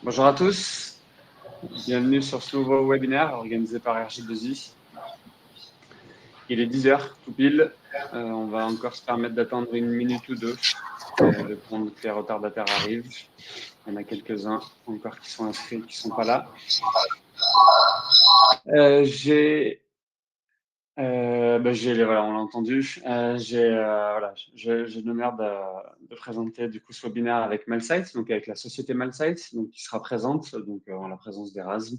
Bonjour à tous, bienvenue sur ce nouveau webinaire organisé par RG2I. Il est 10 h tout pile, on va encore se permettre d'attendre une minute ou deux, le temps que les retardataires arrivent. Il y en a quelques-uns encore qui sont inscrits, qui ne sont pas là. Voilà, on l'a entendu. J'ai l'honneur de présenter du coup ce webinaire avec Malsight, donc avec la société Malsight, donc qui sera présente, donc en la présence d'Erasme,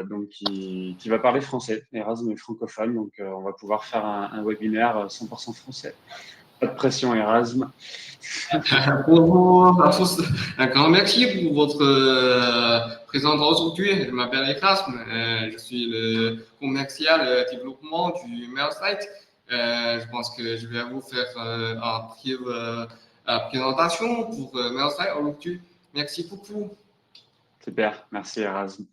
donc qui va parler français. Erasme est francophone, donc on va pouvoir faire un webinaire 100% français. Pas de pression, Erasme. Bonjour à tous. Un grand merci pour votre présence aujourd'hui. Je m'appelle Erasme. Je suis le commercial développement du Malsight. Je pense que je vais vous faire la présentation pour Malsight aujourd'hui. Merci beaucoup. Super, merci Erasme.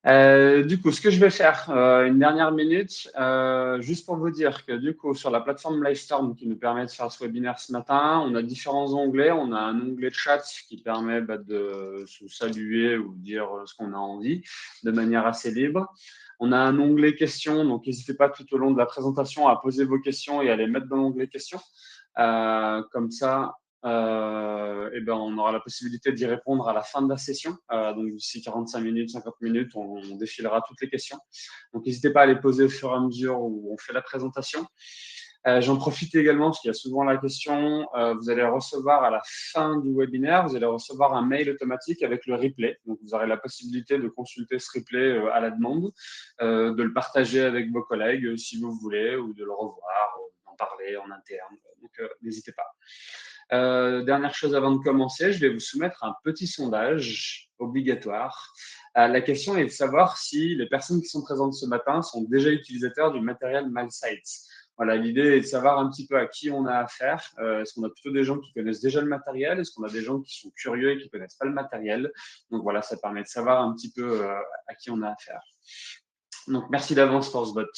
Du coup, ce que je vais faire, une dernière minute, juste pour vous dire que du coup, sur la plateforme Livestorm qui nous permet de faire ce webinaire ce matin, on a différents onglets. On a un onglet chat qui permet de se saluer ou dire ce qu'on a envie de manière assez libre. On a un onglet questions, donc n'hésitez pas tout au long de la présentation à poser vos questions et à les mettre dans l'onglet questions. Comme ça, on aura la possibilité d'y répondre à la fin de la session. Donc, d'ici 45 minutes, 50 minutes, on défilera toutes les questions. Donc, n'hésitez pas à les poser au fur et à mesure où on fait la présentation. J'en profite également parce qu'il y a souvent la question, vous allez recevoir à la fin du webinaire, vous allez recevoir un mail automatique avec le replay. Donc, vous aurez la possibilité de consulter ce replay à la demande, de le partager avec vos collègues si vous voulez, ou de le revoir, d'en parler en interne. Donc, n'hésitez pas. Dernière chose avant de commencer, je vais vous soumettre un petit sondage obligatoire. La question est de savoir si les personnes qui sont présentes ce matin sont déjà utilisateurs du matériel Malsight. Voilà, l'idée est de savoir un petit peu à qui on a affaire. Est-ce qu'on a plutôt des gens qui connaissent déjà le matériel? Est-ce qu'on a des gens qui sont curieux et qui ne connaissent pas le matériel? Donc voilà, ça permet de savoir un petit peu à qui on a affaire. Donc merci d'avance pour ce vote.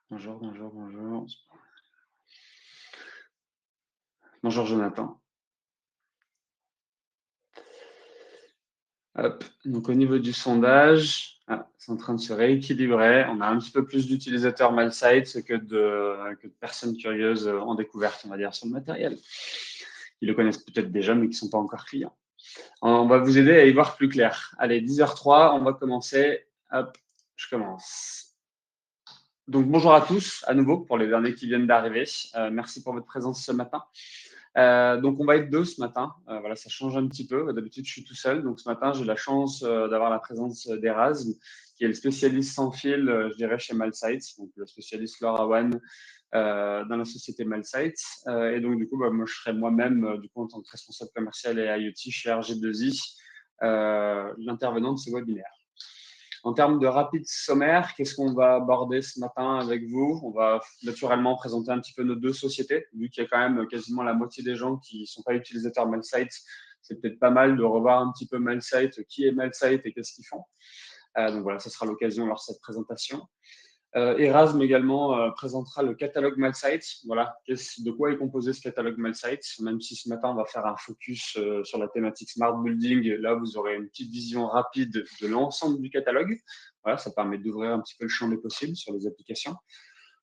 Bonjour. Bonjour Jonathan. Hop. Donc au niveau du sondage, c'est en train de se rééquilibrer. On a un petit peu plus d'utilisateurs Malsight que de personnes curieuses en découverte, on va dire, sur le matériel. Ils le connaissent peut-être déjà, mais qui ne sont pas encore clients. On va vous aider à y voir plus clair. Allez, 10h03, on va commencer. Hop, je commence. Donc bonjour à tous, à nouveau, pour les derniers qui viennent d'arriver. Merci pour votre présence ce matin. Donc, on va être deux ce matin. Voilà, ça change un petit peu. D'habitude, je suis tout seul. Donc, ce matin, j'ai la chance d'avoir la présence d'Erasme, qui est le spécialiste sans fil, je dirais, chez Malsight, donc le spécialiste LoRaWAN dans la société Malsight. Et donc, du coup, moi, je serai moi-même, du coup, en tant que responsable commercial et IoT chez RG2I, l'intervenant de ce webinaire. En termes de rapide sommaire, qu'est-ce qu'on va aborder ce matin avec vous? On va naturellement présenter un petit peu nos deux sociétés, vu qu'il y a quand même quasiment la moitié des gens qui ne sont pas utilisateurs Malsight. C'est peut-être pas mal de revoir un petit peu Malsight, qui est Malsight et qu'est-ce qu'ils font. Donc voilà, ce sera l'occasion lors de cette présentation. Erasme également présentera le catalogue Malsight. Voilà, de quoi est composé ce catalogue Malsight. Même si ce matin, on va faire un focus sur la thématique Smart Building, là, vous aurez une petite vision rapide de l'ensemble du catalogue. Voilà, ça permet d'ouvrir un petit peu le champ des possibles sur les applications.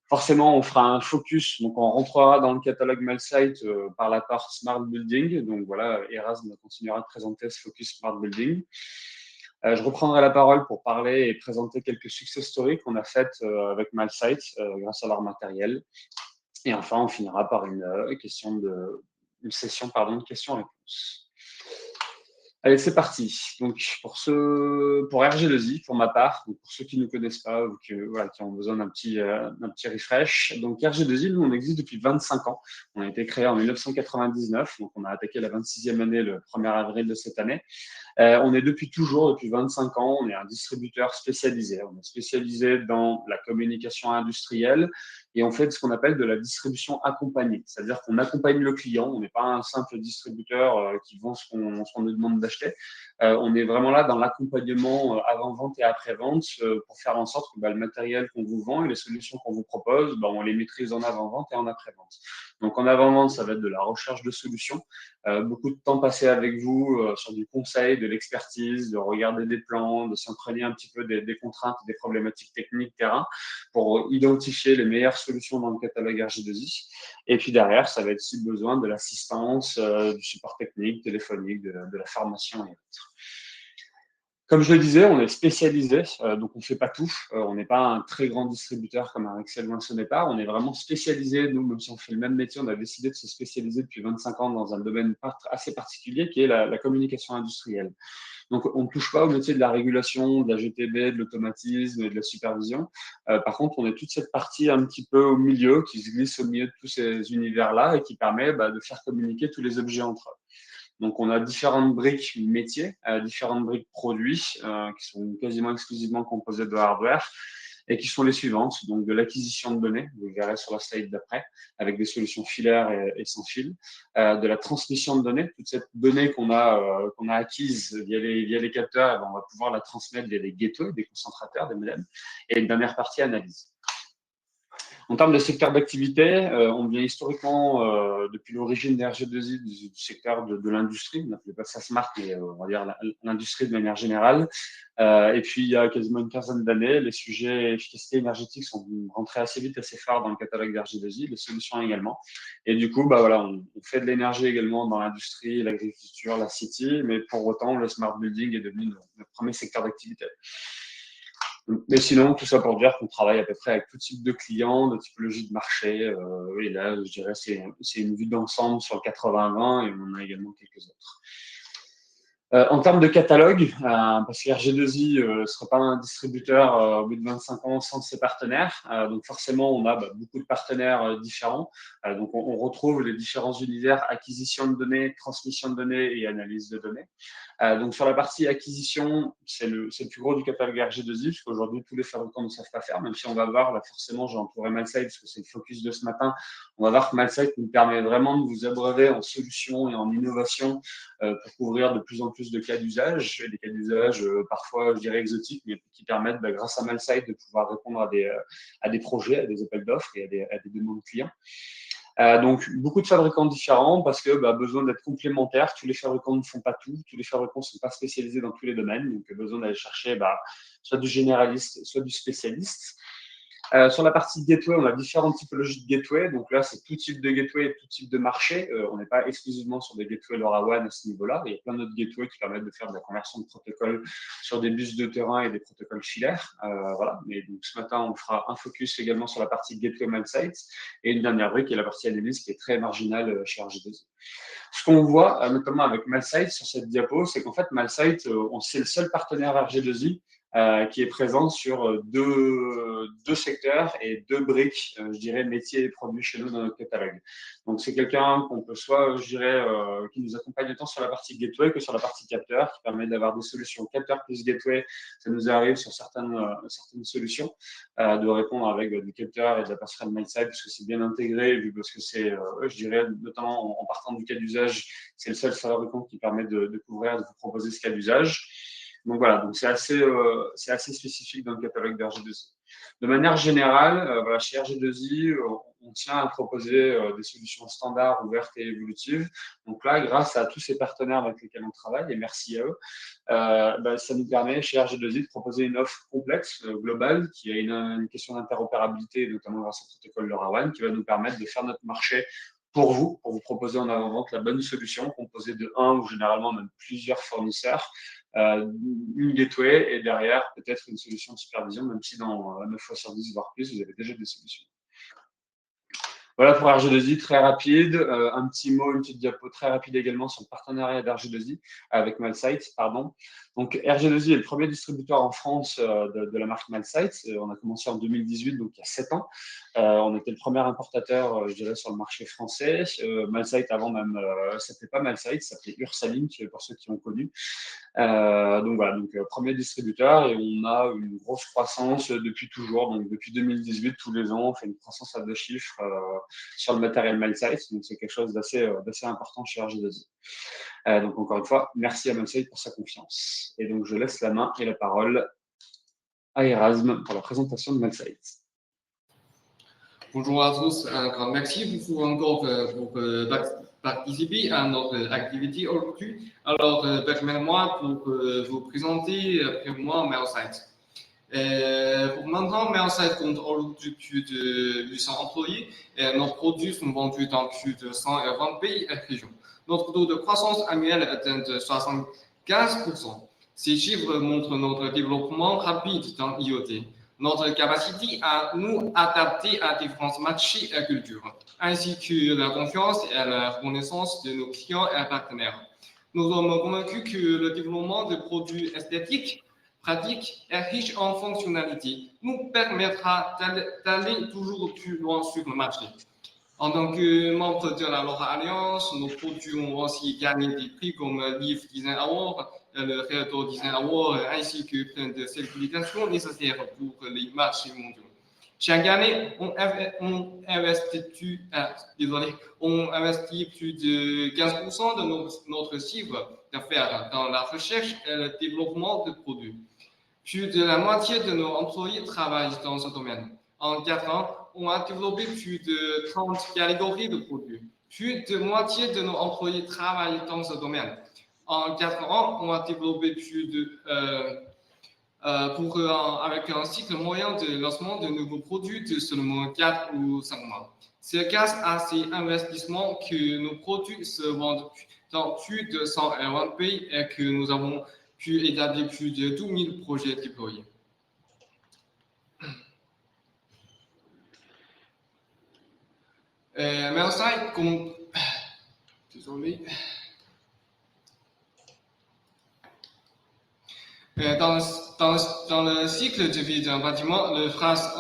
Forcément, on fera un focus, donc on rentrera dans le catalogue Malsight par la part Smart Building. Donc voilà, Erasme continuera de présenter ce focus Smart Building. Je reprendrai la parole pour parler et présenter quelques success stories qu'on a faites avec Malsight grâce à leur matériel. Et enfin, on finira par une session de questions-réponses. Allez, c'est parti. Donc, pour RG2I, pour ma part, donc pour ceux qui ne nous connaissent pas ou qui ont besoin d'un petit refresh. Donc, RG2I, nous, on existe depuis 25 ans. On a été créé en 1999, donc on a attaqué la 26e année le 1er avril de cette année. On est depuis 25 ans, on est un distributeur spécialisé. On est spécialisé dans la communication industrielle et on fait ce qu'on appelle de la distribution accompagnée. C'est-à-dire qu'on accompagne le client, on n'est pas un simple distributeur qui vend ce qu'on nous demande d'acheter. On est vraiment là dans l'accompagnement avant-vente et après-vente pour faire en sorte que le matériel qu'on vous vend et les solutions qu'on vous propose, on les maîtrise en avant-vente et en après-vente. Donc en avant-vente, ça va être de la recherche de solutions, beaucoup de temps passé avec vous sur du conseil, de l'expertise, de regarder des plans, de s'imprégner un petit peu des contraintes, des problématiques techniques terrain pour identifier les meilleures solutions dans le catalogue RJ2I. Et puis derrière, ça va être si besoin de l'assistance, du support technique, téléphonique, de la formation et autres. Comme je le disais, on est spécialisé, donc on ne fait pas tout. On n'est pas un très grand distributeur comme un Excel ou un Sonepar. On est vraiment spécialisé. Nous, même si on fait le même métier, on a décidé de se spécialiser depuis 25 ans dans un domaine assez particulier qui est la communication industrielle. Donc, on ne touche pas au métier de la régulation, de la GTB, de l'automatisme et de la supervision. Par contre, on est toute cette partie un petit peu au milieu, qui se glisse au milieu de tous ces univers-là et qui permet de faire communiquer tous les objets entre eux. Donc, on a différentes briques métiers, différentes briques produits qui sont quasiment exclusivement composées de hardware et qui sont les suivantes. Donc, de l'acquisition de données, vous le verrez sur la slide d'après, avec des solutions filaires et sans fil. De la transmission de données, toute cette donnée qu'on a acquise via les capteurs, on va pouvoir la transmettre via des gateways, des concentrateurs, des modems. Et une dernière partie, analyse. En termes de secteur d'activité, on vient historiquement, depuis l'origine des RG2I, du secteur de l'industrie. On n'appelait pas ça smart, mais on va dire l'industrie de manière générale. Et puis, il y a quasiment une quinzaine d'années, les sujets efficacité énergétique sont rentrés assez vite, assez fort dans le catalogue d'RG2I, les solutions également. Et du coup, on fait de l'énergie également dans l'industrie, l'agriculture, la city, mais pour autant, le smart building est devenu notre premier secteur d'activité. Mais sinon, tout ça pour dire qu'on travaille à peu près avec tout type de clients, de typologie de marché. Et là, je dirais c'est une vue d'ensemble sur le 80-20 et on en a également quelques autres. En termes de catalogue, parce que RG2I ne serait pas un distributeur au bout de 25 ans sans ses partenaires. Donc forcément, on a beaucoup de partenaires différents. Donc on retrouve les différents univers acquisition de données, transmission de données et analyse de données. Donc sur la partie acquisition, c'est le plus gros du catalogue RG2I, parce qu'aujourd'hui, tous les fabricants ne savent pas faire, même si on va voir, là forcément, j'ai entouré Malsight, parce que c'est le focus de ce matin, on va voir que Malsight nous permet vraiment de vous abreuver en solutions et en innovation pour couvrir de plus en plus de cas d'usage, et des cas d'usage parfois, je dirais, exotiques, mais qui permettent, grâce à Malsight, de pouvoir répondre à des projets, à des appels d'offres et à des demandes clients. Donc, beaucoup de fabricants différents parce que besoin d'être complémentaires. Tous les fabricants ne font pas tout. Tous les fabricants ne sont pas spécialisés dans tous les domaines. Donc, besoin d'aller chercher soit du généraliste, soit du spécialiste. Sur la partie gateway, on a différentes typologies de gateway. Donc là, c'est tout type de gateway et tout type de marché. On n'est pas exclusivement sur des gateways LoRaWAN à ce niveau-là. Il y a plein d'autres gateways qui permettent de faire de la conversion de protocoles sur des bus de terrain et des protocoles filaires. Voilà. Mais donc, ce matin, on fera un focus également sur la partie gateway Malsight et une dernière brique qui est la partie analyse qui est très marginale chez RG2I. Ce qu'on voit, notamment avec Malsight sur cette diapo, c'est qu'en fait, Malsight, c'est le seul partenaire RG2I qui est présent sur deux secteurs et deux briques, je dirais, métiers et produits chez nous dans notre catalogue. Donc, c'est quelqu'un qu'on peut soit, je dirais, qui nous accompagne autant sur la partie gateway que sur la partie capteur, qui permet d'avoir des solutions capteur plus gateway. Ça nous arrive sur certaines solutions de répondre avec du capteur et de la passerelle Malsight, parce que c'est bien intégré, vu parce que c'est, je dirais, notamment en partant du cas d'usage, c'est le seul fabricant qui permet de couvrir, de vous proposer ce cas d'usage. Donc voilà, donc c'est assez spécifique dans le catalogue d'RG2I. De manière générale, chez RG2I, on tient à proposer des solutions standards, ouvertes et évolutives. Donc là, grâce à tous ces partenaires avec lesquels on travaille, et merci à eux, ça nous permet chez RG2I de proposer une offre complexe, globale, qui a une question d'interopérabilité, notamment grâce au protocole LoRaWAN, qui va nous permettre de faire notre marché pour vous proposer en avant-vente la bonne solution, composée de un ou généralement même plusieurs fournisseurs, une gateway et derrière peut-être une solution de supervision, même si dans 9 fois sur 10, voire plus, vous avez déjà des solutions. Voilà pour RG2I, très rapide. Un petit mot, une petite diapo très rapide également sur le partenariat d'RG2I avec Malsight, pardon. Donc, RG2I est le premier distributeur en France de la marque Malsight. On a commencé en 2018, donc il y a 7 ans. On était le premier importateur, je dirais, sur le marché français. Malsight, avant même, s'appelait pas Malsight, ça s'appelait Ursalink, pour ceux qui ont connu. Donc voilà, premier distributeur et on a une grosse croissance depuis toujours. Donc depuis 2018, tous les ans, on fait une croissance à 2 chiffres sur le matériel Malsight. Donc c'est quelque chose d'assez important chez RG2I. Donc encore une fois, merci à Malsight pour sa confiance. Et donc je laisse la main et la parole à Erasme pour la présentation de Malsight. Bonjour à tous, un grand merci beaucoup encore pour participer à notre activité aujourd'hui. Alors, permettez-moi pour vous présenter brièvement Malsight. Pour maintenant, Malsight compte aujourd'hui plus de 800 employés et nos produits sont vendus dans plus de 120 pays et régions. Notre taux de croissance annuel atteint de 75%. Ces chiffres montrent notre développement rapide dans l'IoT. Notre capacité à nous adapter à différents marchés et cultures, ainsi que la confiance et la reconnaissance de nos clients et partenaires. Nous sommes convaincus que le développement de produits esthétiques, pratiques et riches en fonctionnalités nous permettra d'aller toujours plus loin sur le marché. En tant que membre de la LoRa Alliance, nos produits ont aussi gagné des prix comme Leaf Design Award, le Red Design Award, ainsi que plein de certifications nécessaires pour les marchés mondiaux. Chaque année, on investit plus de 15% de notre chiffre d'affaires dans la recherche et le développement de produits. Plus de la moitié de nos employés travaillent dans ce domaine. En 4 ans, on a développé plus de 30 catégories de produits. Plus de moitié de nos employés travaillent dans ce domaine. En 4 ans, on a développé plus de avec un cycle moyen de lancement de nouveaux produits de seulement 4 ou 5 mois. C'est grâce à ces investissements que nos produits se vendent dans plus de 120 pays et que nous avons pu établir plus de 12 000 projets déployés. Malsight compte... Désolé. Dans le cycle de vie d'un bâtiment, la phase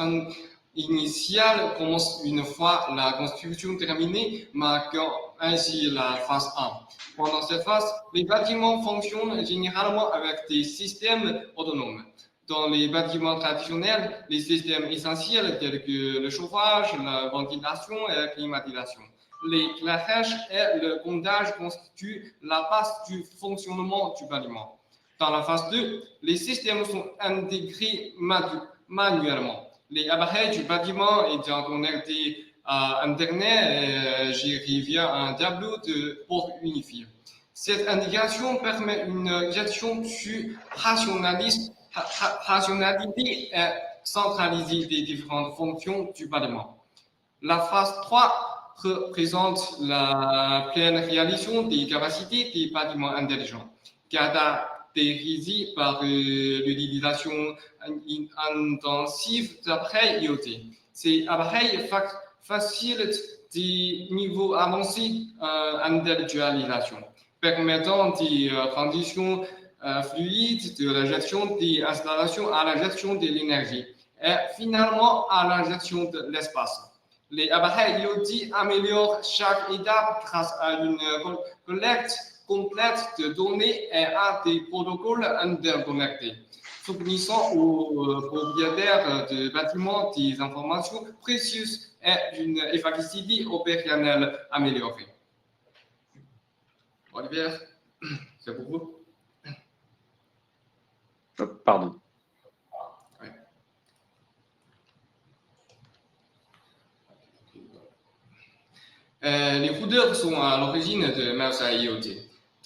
initiale commence une fois la construction terminée, marquant ainsi la phase 1. Pendant cette phase, les bâtiments fonctionnent généralement avec des systèmes autonomes. Dans les bâtiments traditionnels, les systèmes essentiels tels que le chauffage, la ventilation et la climatisation, l'éclairage et le comptage constituent la base du fonctionnement du bâtiment. Dans la phase 2, les systèmes sont intégrés manuellement. Les appareils du bâtiment étant connectés à Internet et gérés via un tableau de bord unifié. Cette intégration permet une gestion plus rationalisée et centralisée des différentes fonctions du bâtiment. La phase 3 représente la pleine réalisation des capacités des bâtiments intelligents, caractérisée par l'utilisation intensive d'appareils IoT. Ces appareils facilitent des niveaux avancés d'intellectualisation, permettant des transitions fluides de la gestion des installations à la gestion de l'énergie et finalement à la gestion de l'espace. Les appareils IoT améliorent chaque étape grâce à une collecte complète de données et à des protocoles interconnectés, fournissant aux propriétaires de bâtiments des informations précieuses et une efficacité opérationnelle améliorée. Olivier, c'est pour vous. Pardon. Les routeurs sont à l'origine de Malsight IoT,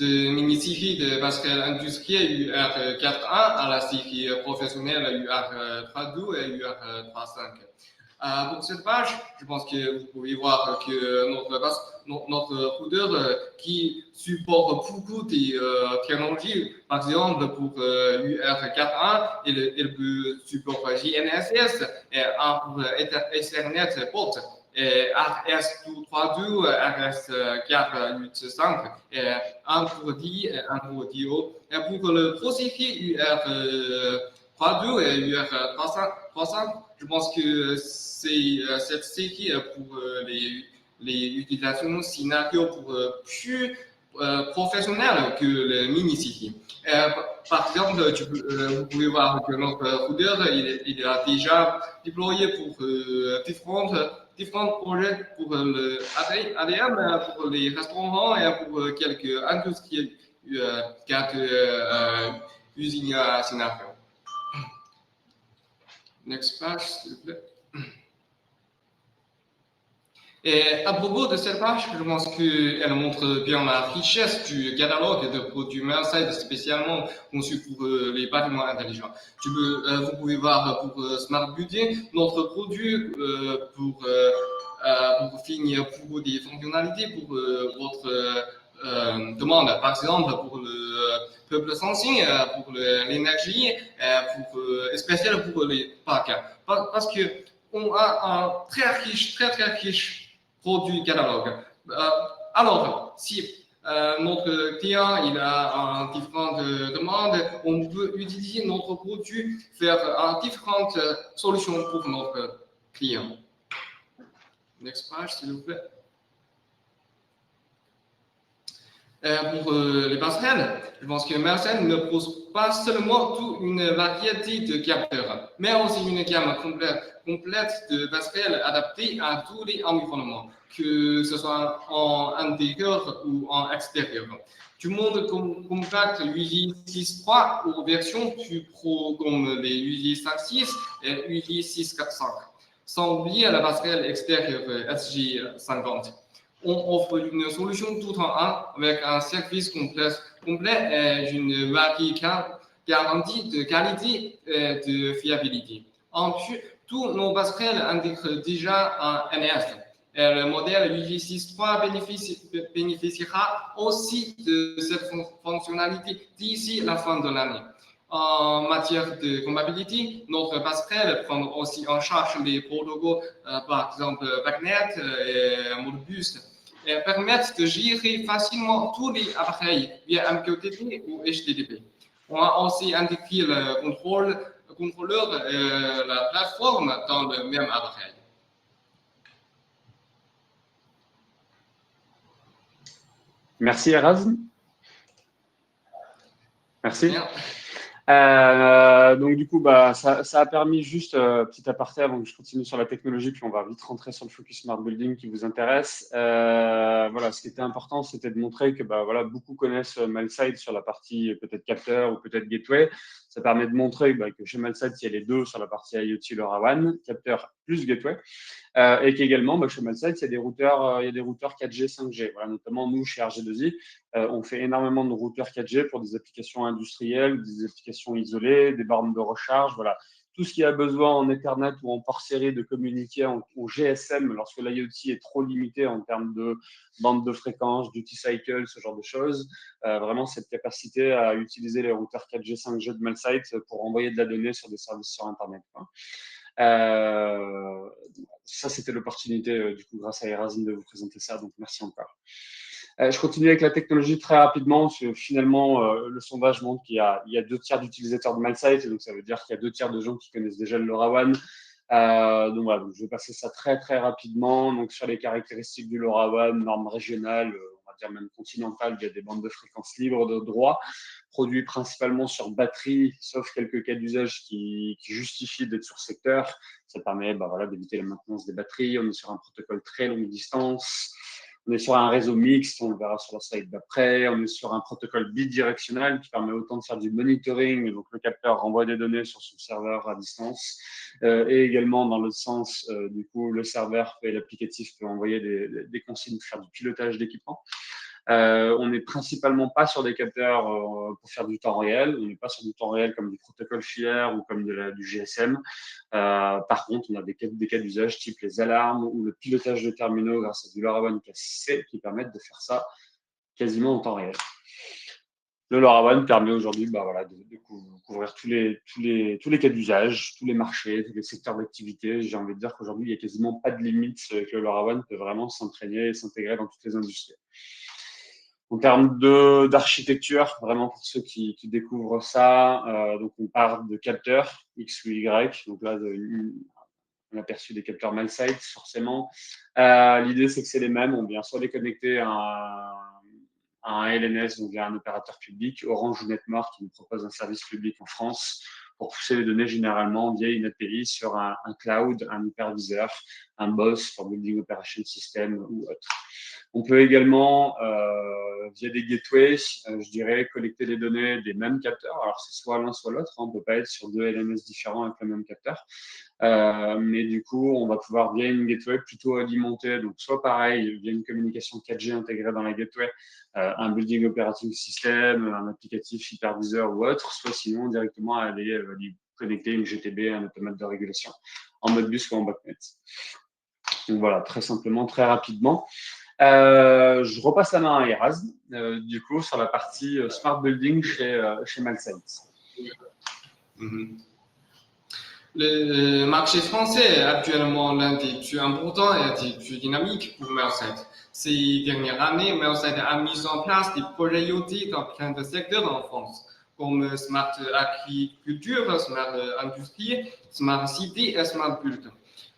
de mini-série de passerelle industrielle UR4.1 à la série professionnelle UR3.2 et UR3.5. Pour cette page, je pense que vous pouvez voir que notre routeur qui supporte beaucoup de technologies, par exemple pour UR4.1, il peut supporter GNSS et un pour Ethernet port. RS232, RS485, un pour DI et un pour DO. Et pour le processeur UR32 et UR35, je pense que c'est cette série pour les utilisations scénario pour plus professionnels que le mini-city. Par exemple, vous pouvez voir que notre routeur il a déjà déployé pour différents projets pour le ADM, pour les restaurants et pour quelques industries, quelques usines à scénario. Next page, s'il vous plaît. Et à propos de cette page, je pense qu'elle montre bien la richesse du catalogue de produits Mercedes spécialement conçus pour les bâtiments intelligents. Vous pouvez voir pour Smart Building, notre produit pour finir pour des fonctionnalités pour votre demande. Par exemple, pour le peuple sensible, pour l'énergie, spécial pour les parcs. Parce que on a un très riche produit catalogue. Alors, si notre client il a différentes demandes, on peut utiliser notre produit, faire différentes solutions pour notre client. Next page, s'il vous plaît. Pour les passerelles, je pense que Mersen ne propose pas seulement toute une variété de capteurs, mais aussi une gamme complète de passerelles adaptées à tous les environnements, que ce soit en intérieur ou en extérieur. Du monde compact UJ 6.3 aux versions plus pro comme les UJ 5.6 et UJ 6.4.5, sans oublier la passerelle extérieure SG50. On offre une solution tout en un avec un service complet et une garantie de qualité et de fiabilité. En plus, tous nos passerelles intègrent déjà un NS. Et le modèle UJ63 bénéficiera aussi de cette fonctionnalité d'ici la fin de l'année. En matière de compatibilité, notre passerelle prend aussi en charge les protocoles, par exemple BACnet et Modbus, et permettent de gérer facilement tous les appareils via MQTT ou HTTP. On a aussi intégré le contrôleur et la plateforme dans le même appareil. Merci Erasme. Merci. Bien. Donc du coup, ça a permis juste petit aparté avant que je continue sur la technologie, puis on va vite rentrer sur le focus smart building qui vous intéresse. Voilà, ce qui était important, c'était de montrer que voilà, beaucoup connaissent Malside sur la partie peut-être capteur ou peut-être gateway. Ça permet de montrer que chez Malside, il y a les deux sur la partie IoT LoRaWAN, capteur plus gateway. Et qu'également, chez Malside, il y a des routeurs 4G, 5G. Voilà, notamment nous, chez RG2I, on fait énormément de routeurs 4G pour des applications industrielles, des applications isolées, des bornes de recharge. Voilà, tout ce qui a besoin en Ethernet ou en port série de communiquer en GSM lorsque l'IoT est trop limité en termes de bande de fréquence, duty cycle, ce genre de choses. Vraiment, cette capacité à utiliser les routeurs 4G, 5G de Malside pour envoyer de la donnée sur des services sur Internet. Ça, c'était l'opportunité, du coup, grâce à Erasme, de vous présenter ça. Donc, merci encore. Je continue avec la technologie très rapidement, parce que finalement, le sondage montre qu'il y a 2/3 d'utilisateurs de Malside, donc ça veut dire qu'il y a 2/3 de gens qui connaissent déjà le LoRaWAN. Donc voilà, donc je vais passer ça très très rapidement. Donc sur les caractéristiques du LoRaWAN, normes régionales, on va dire même continentales, il y a des bandes de fréquences libres de droit, produits principalement sur batterie, sauf quelques cas d'usage qui justifient d'être sur secteur. Ça permet d'éviter la maintenance des batteries. On est sur un protocole très longue distance. On est sur un réseau mixte, on le verra sur la slide d'après. On est sur un protocole bidirectionnel qui permet autant de faire du monitoring, donc le capteur renvoie des données sur son serveur à distance, et également dans le sens, du coup, le serveur et l'applicatif peut envoyer des consignes pour faire du pilotage d'équipement. On n'est principalement pas sur des capteurs pour faire du temps réel. On n'est pas sur du temps réel comme du protocole FHIR ou comme du GSM. Par contre, on a des cas d'usage type les alarmes ou le pilotage de terminaux grâce à du LoRaWAN Classe C qui permettent de faire ça quasiment en temps réel. Le LoRaWAN permet aujourd'hui voilà, de couvrir tous les cas d'usage, tous les marchés, tous les secteurs d'activité. J'ai envie de dire qu'aujourd'hui, il n'y a quasiment pas de limite que le LoRaWAN peut vraiment s'entraîner et s'intégrer dans toutes les industries. En termes d'architecture, vraiment pour ceux qui découvrent ça, donc on part de capteurs X ou Y. Donc là, on a aperçu des capteurs MALSITE, forcément. L'idée, c'est que c'est les mêmes. On vient soit les connecter à un LNS, donc via un opérateur public, Orange ou Netmark, qui nous propose un service public en France pour pousser les données généralement via une API sur un cloud, un hyperviseur, un BOS pour Building Operation System ou autre. On peut également, via des gateways, je dirais, collecter les données des mêmes capteurs. Alors, c'est soit l'un, soit l'autre. On ne peut pas être sur deux LNS différents avec le même capteur. Mais du coup, on va pouvoir, via une gateway, plutôt alimenter, donc soit pareil, via une communication 4G intégrée dans la gateway, un building operating system, un applicatif hyperviseur ou autre, soit sinon directement aller connecter une GTB, un automate de régulation, en Modbus ou en botnet. Donc voilà, très simplement, très rapidement. Je repasse la main à Erasme, du coup, sur la partie Smart Building chez MALSITE. Le marché français est actuellement l'un des plus importants et des plus dynamiques pour MailSite. Ces dernières années, MailSite a mis en place des projets IoT dans plein de secteurs en France, comme Smart Agriculture, Smart Industrie, Smart City et Smart Build.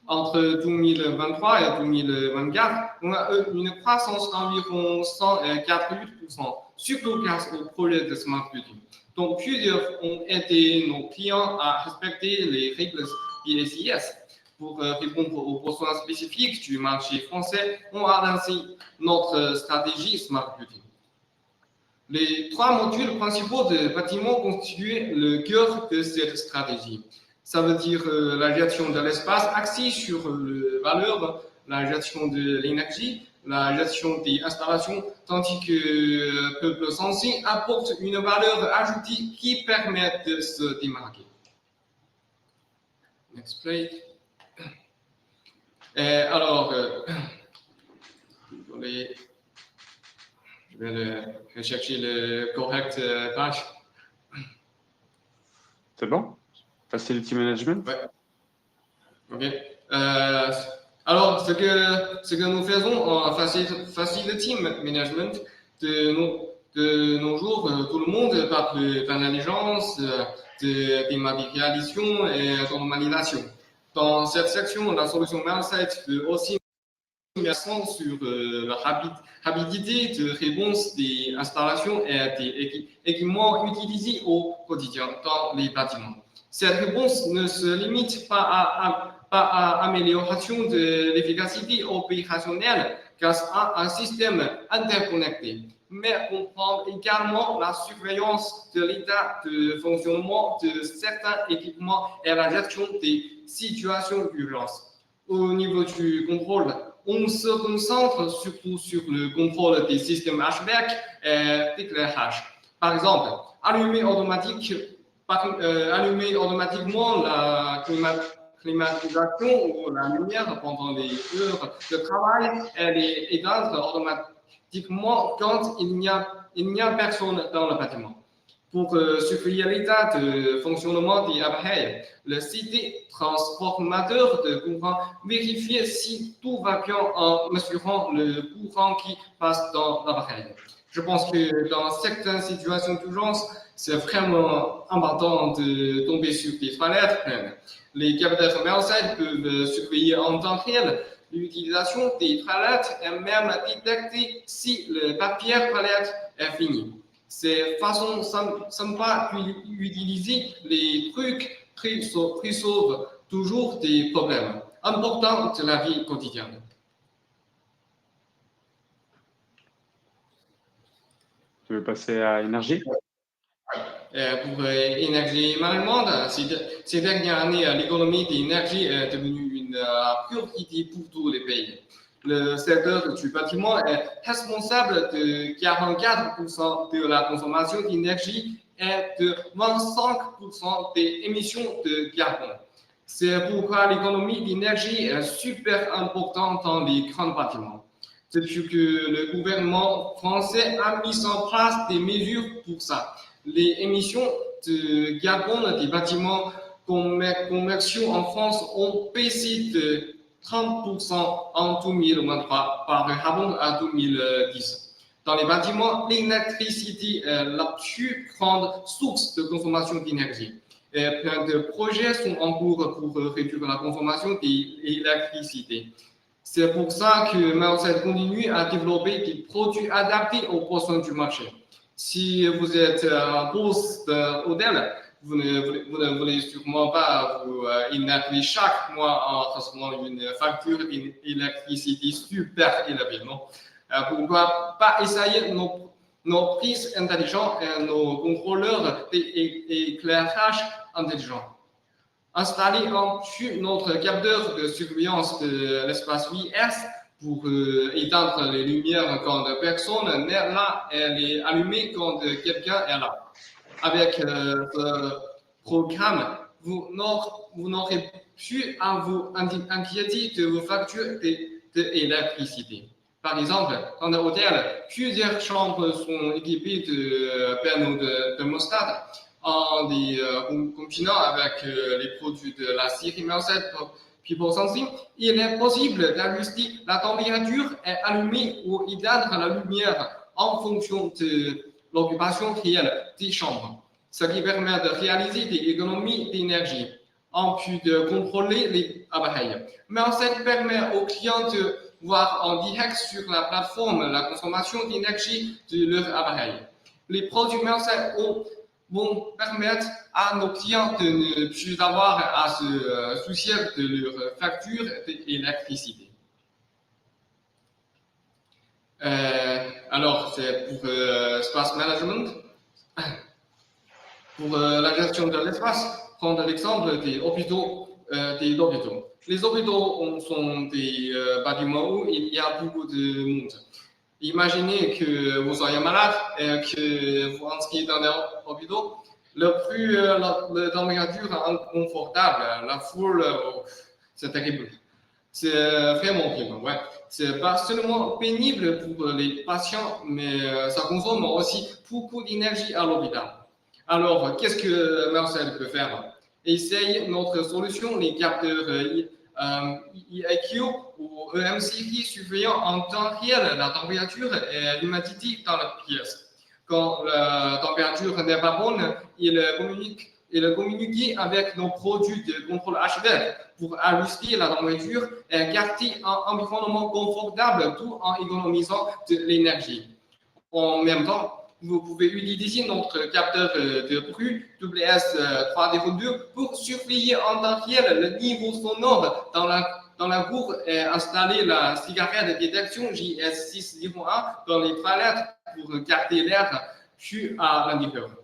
Entre 2023 et 2024, on a eu une croissance d'environ 148%, surtout grâce au projet de Smart Building. Donc, plusieurs ont aidé nos clients à respecter les règles PCI pour répondre aux besoins spécifiques du marché français. On a lancé notre stratégie Smart Building. Les trois modules principaux de bâtiment constituent le cœur de cette stratégie. Ça veut dire la gestion de l'espace axée sur la valeur, la gestion de l'énergie, la gestion des installations, tandis que Peuple Sensé apporte une valeur ajoutée qui permet de se démarquer. Next slide. Alors, je vais rechercher le correct page. C'est bon? Facility Management? Ouais. OK. Alors, ce que nous faisons en Facility Management, de nos jours, tout le monde parle d'intelligence, de dématérialisation et de normalisation. Dans cette section, la solution MailSite peut aussi mettre l'accent sur la rapidité de réponse des installations et des équipements utilisés au quotidien dans les bâtiments. Cette réponse ne se limite pas à l'amélioration de l'efficacité opérationnelle grâce à un système interconnecté, mais comprend également la surveillance de l'état de fonctionnement de certains équipements et la gestion des situations d'urgence. Au niveau du contrôle, on se concentre surtout sur le contrôle des systèmes HVAC et d'éclairage. Par exemple, allumer automatiquement la climatisation ou la lumière pendant les heures de travail et les éteindre automatiquement quand il n'y a personne dans le bâtiment. Pour surveiller l'état de fonctionnement des appareils, le site transformateur de courant vérifie si tout va bien en mesurant le courant qui passe dans l'appareil. Je pense que dans certaines situations d'urgence, c'est vraiment important de tomber sur des toilettes pleines. Les capteurs MailSite peuvent surveiller en temps réel l'utilisation des toilettes et même détecter si le papier toilette est fini. C'est façon sympa d'utiliser les trucs résolvent toujours des problèmes importants de la vie quotidienne. Tu veux passer à énergie? Pour énergie management, ces dernières années, l'économie de l'énergie est devenue une priorité pour tous les pays. Le secteur du bâtiment est responsable de 44% de la consommation d'énergie et de 25% des émissions de carbone. C'est pourquoi l'économie d'énergie est super importante dans les grands bâtiments. c'est que le gouvernement français a mis en place des mesures pour ça. Les émissions de carbone des bâtiments commerciaux en France ont baissé de 30% en 2023 par rapport à 2010. Dans les bâtiments, l'électricité est la plus grande source de consommation d'énergie. Plein de projets sont en cours pour réduire la consommation d'électricité. C'est pour ça que Merced continue à développer des produits adaptés aux besoins du marché. Si vous êtes un boss d'hôtel, vous ne voulez sûrement pas vous énerver chaque mois en recevant une facture d'électricité super élevée, non? Pourquoi pas essayer nos prises intelligentes et nos contrôleurs d'éclairage intelligents? Installer notre capteur de surveillance de l'espace VS pour éteindre les lumières quand personne n'est là et les allumer quand quelqu'un est là. Avec ce programme, vous n'aurez plus à vous inquiéter de vos factures d'électricité. Par exemple, dans l'hôtel, plusieurs chambres sont équipées de panneaux de thermostat en les combinant avec les produits de la série Merced People Sensing. Il est possible d'ajuster la température et allumer ou éteindre la lumière en fonction de l'occupation réelle des chambres, ce qui permet de réaliser des économies d'énergie en plus de contrôler les appareils. Merced permet aux clients de voir en direct sur la plateforme la consommation d'énergie de leur appareil. Les produits Merced vont permettre à nos clients de ne plus avoir à se soucier de leur facture d'électricité. Alors, c'est pour Space Management. Pour la gestion de l'espace, prendre l'exemple des hôpitaux. Les hôpitaux sont des bâtiments où il y a beaucoup de monde. Imaginez que vous soyez malade et que vous entrez dans un hôpital. La température inconfortable, la foule, c'est terrible. C'est vraiment pénible. Ouais. C'est pas seulement pénible pour les patients, mais ça consomme aussi beaucoup d'énergie à l'hôpital. Alors, qu'est-ce que Merced peut faire? Essaye notre solution, les capteurs IIQ ou EMC surveillant en temps réel la température et l'humidité dans la pièce. Quand la température n'est pas bonne, il communique avec nos produits de contrôle HVAC pour ajuster la température et garder un environnement confortable tout en économisant de l'énergie. En même temps, vous pouvez utiliser notre capteur de bruit WS302 pour surveiller en temps réel le niveau sonore dans la cour et installer la cigarette de détection JS601 dans les toilettes pour garder l'air fût à l'intérieur.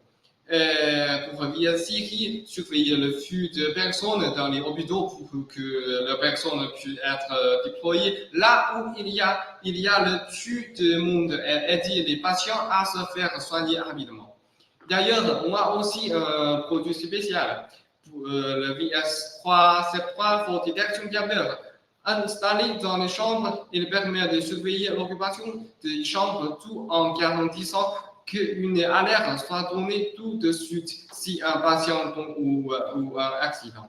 Pour via Siri, surveiller le flux de personnes dans les hôpitaux pour que la personne puisse être déployée là où il y a le plus de monde et aider les patients à se faire soigner rapidement. D'ailleurs, on a aussi un produit spécial pour le VS373 pour détection capteur. Installé dans les chambres, il permet de surveiller l'occupation des chambres tout en garantissant qu'une alerte soit donnée tout de suite si un patient tombe ou un accident.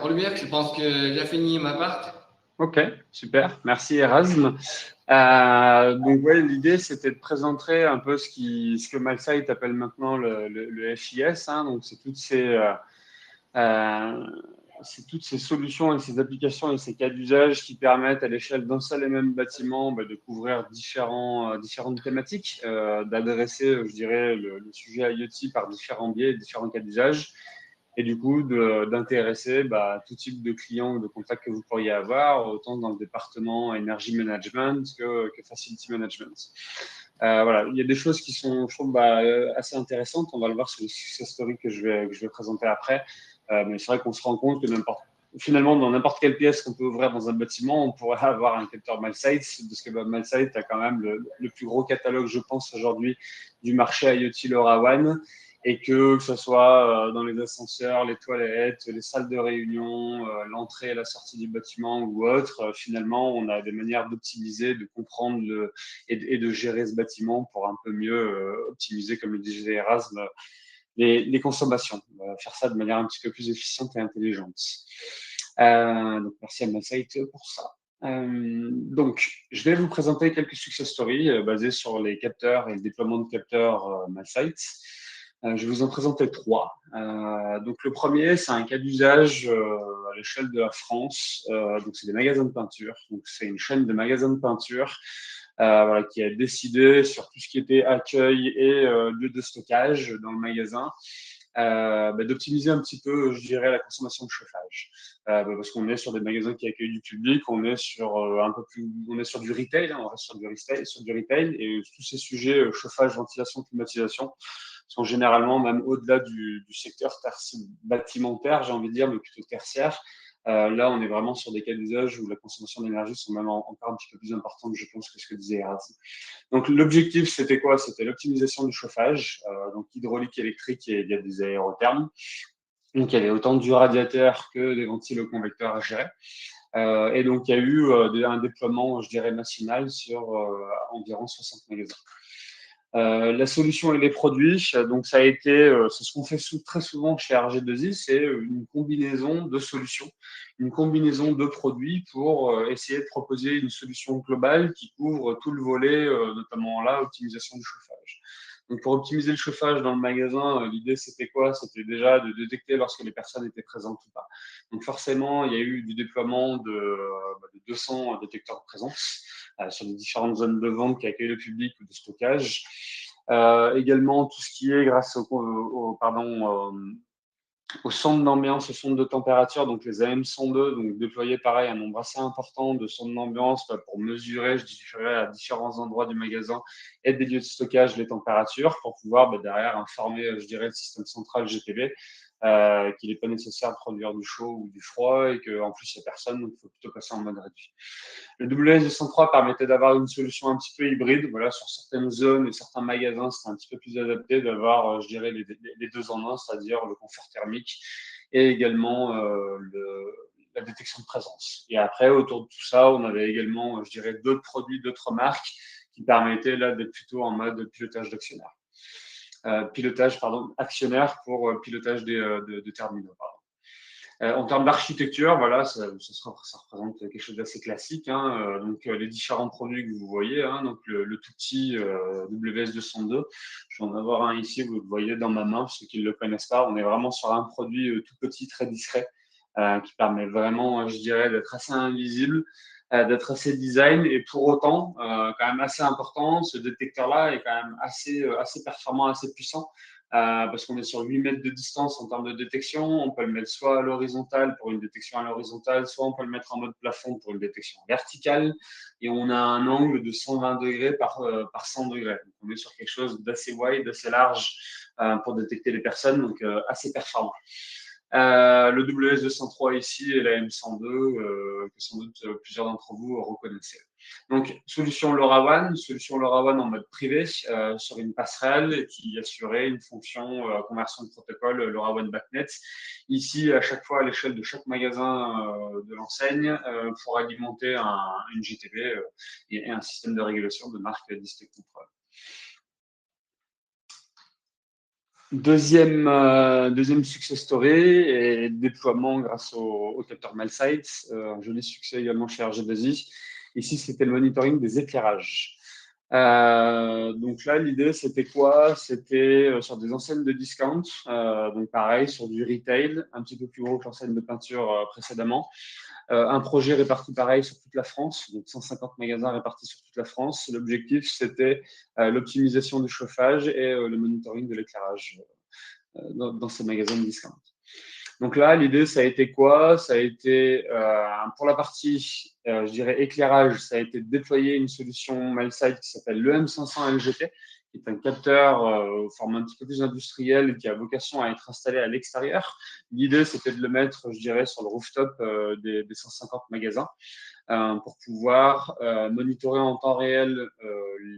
Olivier, je pense que j'ai fini ma part. Ok, super. Merci Erasme. Donc ouais, l'idée c'était de présenter un peu ce que Malsite appelle maintenant le FIS. Hein, donc c'est toutes ces solutions et ces applications et ces cas d'usage qui permettent à l'échelle d'un seul et même bâtiment de couvrir différentes thématiques, d'adresser, je dirais, le sujet IoT par différents biais, différents cas d'usage, et du coup d'intéresser tout type de clients ou de contacts que vous pourriez avoir, autant dans le département Energy Management que Facility Management. Voilà, il y a des choses qui sont, je trouve, assez intéressantes. On va le voir sur les success stories que je vais présenter après. Mais c'est vrai qu'on se rend compte que finalement, dans n'importe quelle pièce qu'on peut ouvrir dans un bâtiment, on pourrait avoir un capteur Malsite, parce que Malsite a quand même le plus gros catalogue, je pense, aujourd'hui, du marché IoT LoRaWAN. et que ce soit dans les ascenseurs, les toilettes, les salles de réunion, l'entrée et la sortie du bâtiment ou autre, finalement, on a des manières d'optimiser, de comprendre et de gérer ce bâtiment pour un peu mieux optimiser, comme le disait Erasme, les consommations. On va faire ça de manière un petit peu plus efficiente et intelligente. Donc, merci à Massite pour ça. Donc, je vais vous présenter quelques success stories basées sur les capteurs et le déploiement de capteurs Massite. Je vais vous en présenter 3. Donc, le premier, c'est un cas d'usage à l'échelle de la France. Donc, c'est des magasins de peinture. Donc, c'est une chaîne de magasins de peinture voilà, qui a décidé sur tout ce qui était accueil et lieu de stockage dans le magasin d'optimiser un petit peu, je dirais, la consommation de chauffage. Parce qu'on est sur des magasins qui accueillent du public, on est sur on est sur du retail, hein, on reste sur du retail, et tous ces sujets chauffage, ventilation, climatisation sont généralement même au-delà du secteur bâtimentaire, j'ai envie de dire, mais plutôt tertiaire. Là, on est vraiment sur des cas d'usage où la consommation d'énergie sont même encore un petit peu plus importantes, je pense, que ce que disait Erasme. Donc, l'objectif, c'était quoi? C'était l'optimisation du chauffage, donc hydraulique, électrique et via des aérothermes. Donc, il y avait autant du radiateur que des ventiloconvecteurs à gérer. Et donc, il y a eu un déploiement, je dirais, national sur environ 60 magasins. La solution et les produits, donc ça a été, c'est ce qu'on fait très souvent chez RG2I, c'est une combinaison de solutions, une combinaison de produits pour essayer de proposer une solution globale qui couvre tout le volet, notamment là, optimisation du chauffage. Donc pour optimiser le chauffage dans le magasin, l'idée c'était quoi? C'était déjà de détecter lorsque les personnes étaient présentes ou pas. Donc forcément, il y a eu du déploiement de 200 détecteurs de présence sur les différentes zones de vente qui accueillent le public ou de stockage. Également, tout ce qui est grâce au sonde d'ambiance, au sonde de température, donc les AM102, donc déployer pareil un nombre assez important de sondes d'ambiance pour mesurer, je dirais, à différents endroits du magasin et des lieux de stockage les températures pour pouvoir derrière informer, je dirais, le système central GTB qu'il n'est pas nécessaire de produire du chaud ou du froid et qu'en plus, il n'y a personne, donc il faut plutôt passer en mode réduit. Le WS203 permettait d'avoir une solution un petit peu hybride. Voilà, sur certaines zones et certains magasins, c'était un petit peu plus adapté d'avoir, je dirais, les deux en un, c'est-à-dire le confort thermique et également la détection de présence. Et après, autour de tout ça, on avait également, je dirais, d'autres produits, d'autres marques qui permettaient là d'être plutôt en mode pilotage d'actionnaire. Actionnaire pour pilotage de terminaux. En termes d'architecture, voilà, ça représente quelque chose d'assez classique. Hein. Donc, les différents produits que vous voyez, hein, donc le tout petit WS202, je vais en avoir un ici, vous le voyez dans ma main, pour ceux qui ne le connaissent pas. On est vraiment sur un produit tout petit, très discret, qui permet vraiment, je dirais, d'être assez invisible, d'être assez design, et pour autant, quand même assez important, ce détecteur-là est quand même assez performant, assez puissant. Parce qu'on est sur 8 mètres de distance en termes de détection. On peut le mettre soit à l'horizontale pour une détection à l'horizontale, soit on peut le mettre en mode plafond pour une détection verticale. Et on a un angle de 120 degrés par 100 degrés. Donc on est sur quelque chose d'assez wide, d'assez large pour détecter les personnes, donc assez performant. Le WS203 ici et la M102, que sans doute plusieurs d'entre vous reconnaissez. Donc, solution LoRaWAN en mode privé sur une passerelle qui assurait une fonction conversion de protocole LoRaWAN BACnet. Ici, à chaque fois, à l'échelle de chaque magasin de l'enseigne, pour alimenter une GTB et un système de régulation de marque Distinct Control. Deuxième success story et déploiement grâce au capteur Malsight. Un joli succès également chez RG2I. Ici, c'était le monitoring des éclairages. Donc là, l'idée, c'était quoi? C'était sur des enseignes de discount, donc pareil, sur du retail, un petit peu plus gros que l'enseigne de peinture précédemment. Un projet réparti pareil sur toute la France, donc 150 magasins répartis sur toute la France. L'objectif, c'était l'optimisation du chauffage et le monitoring de l'éclairage dans ces magasins de discount. Donc là, l'idée, ça a été quoi? Ça a été, pour la partie, je dirais, éclairage, ça a été de déployer une solution Malsight qui s'appelle l'EM500 LGT, qui est un capteur au format un petit peu plus industriel qui a vocation à être installé à l'extérieur. L'idée, c'était de le mettre, je dirais, sur le rooftop des 150 magasins pour pouvoir monitorer en temps réel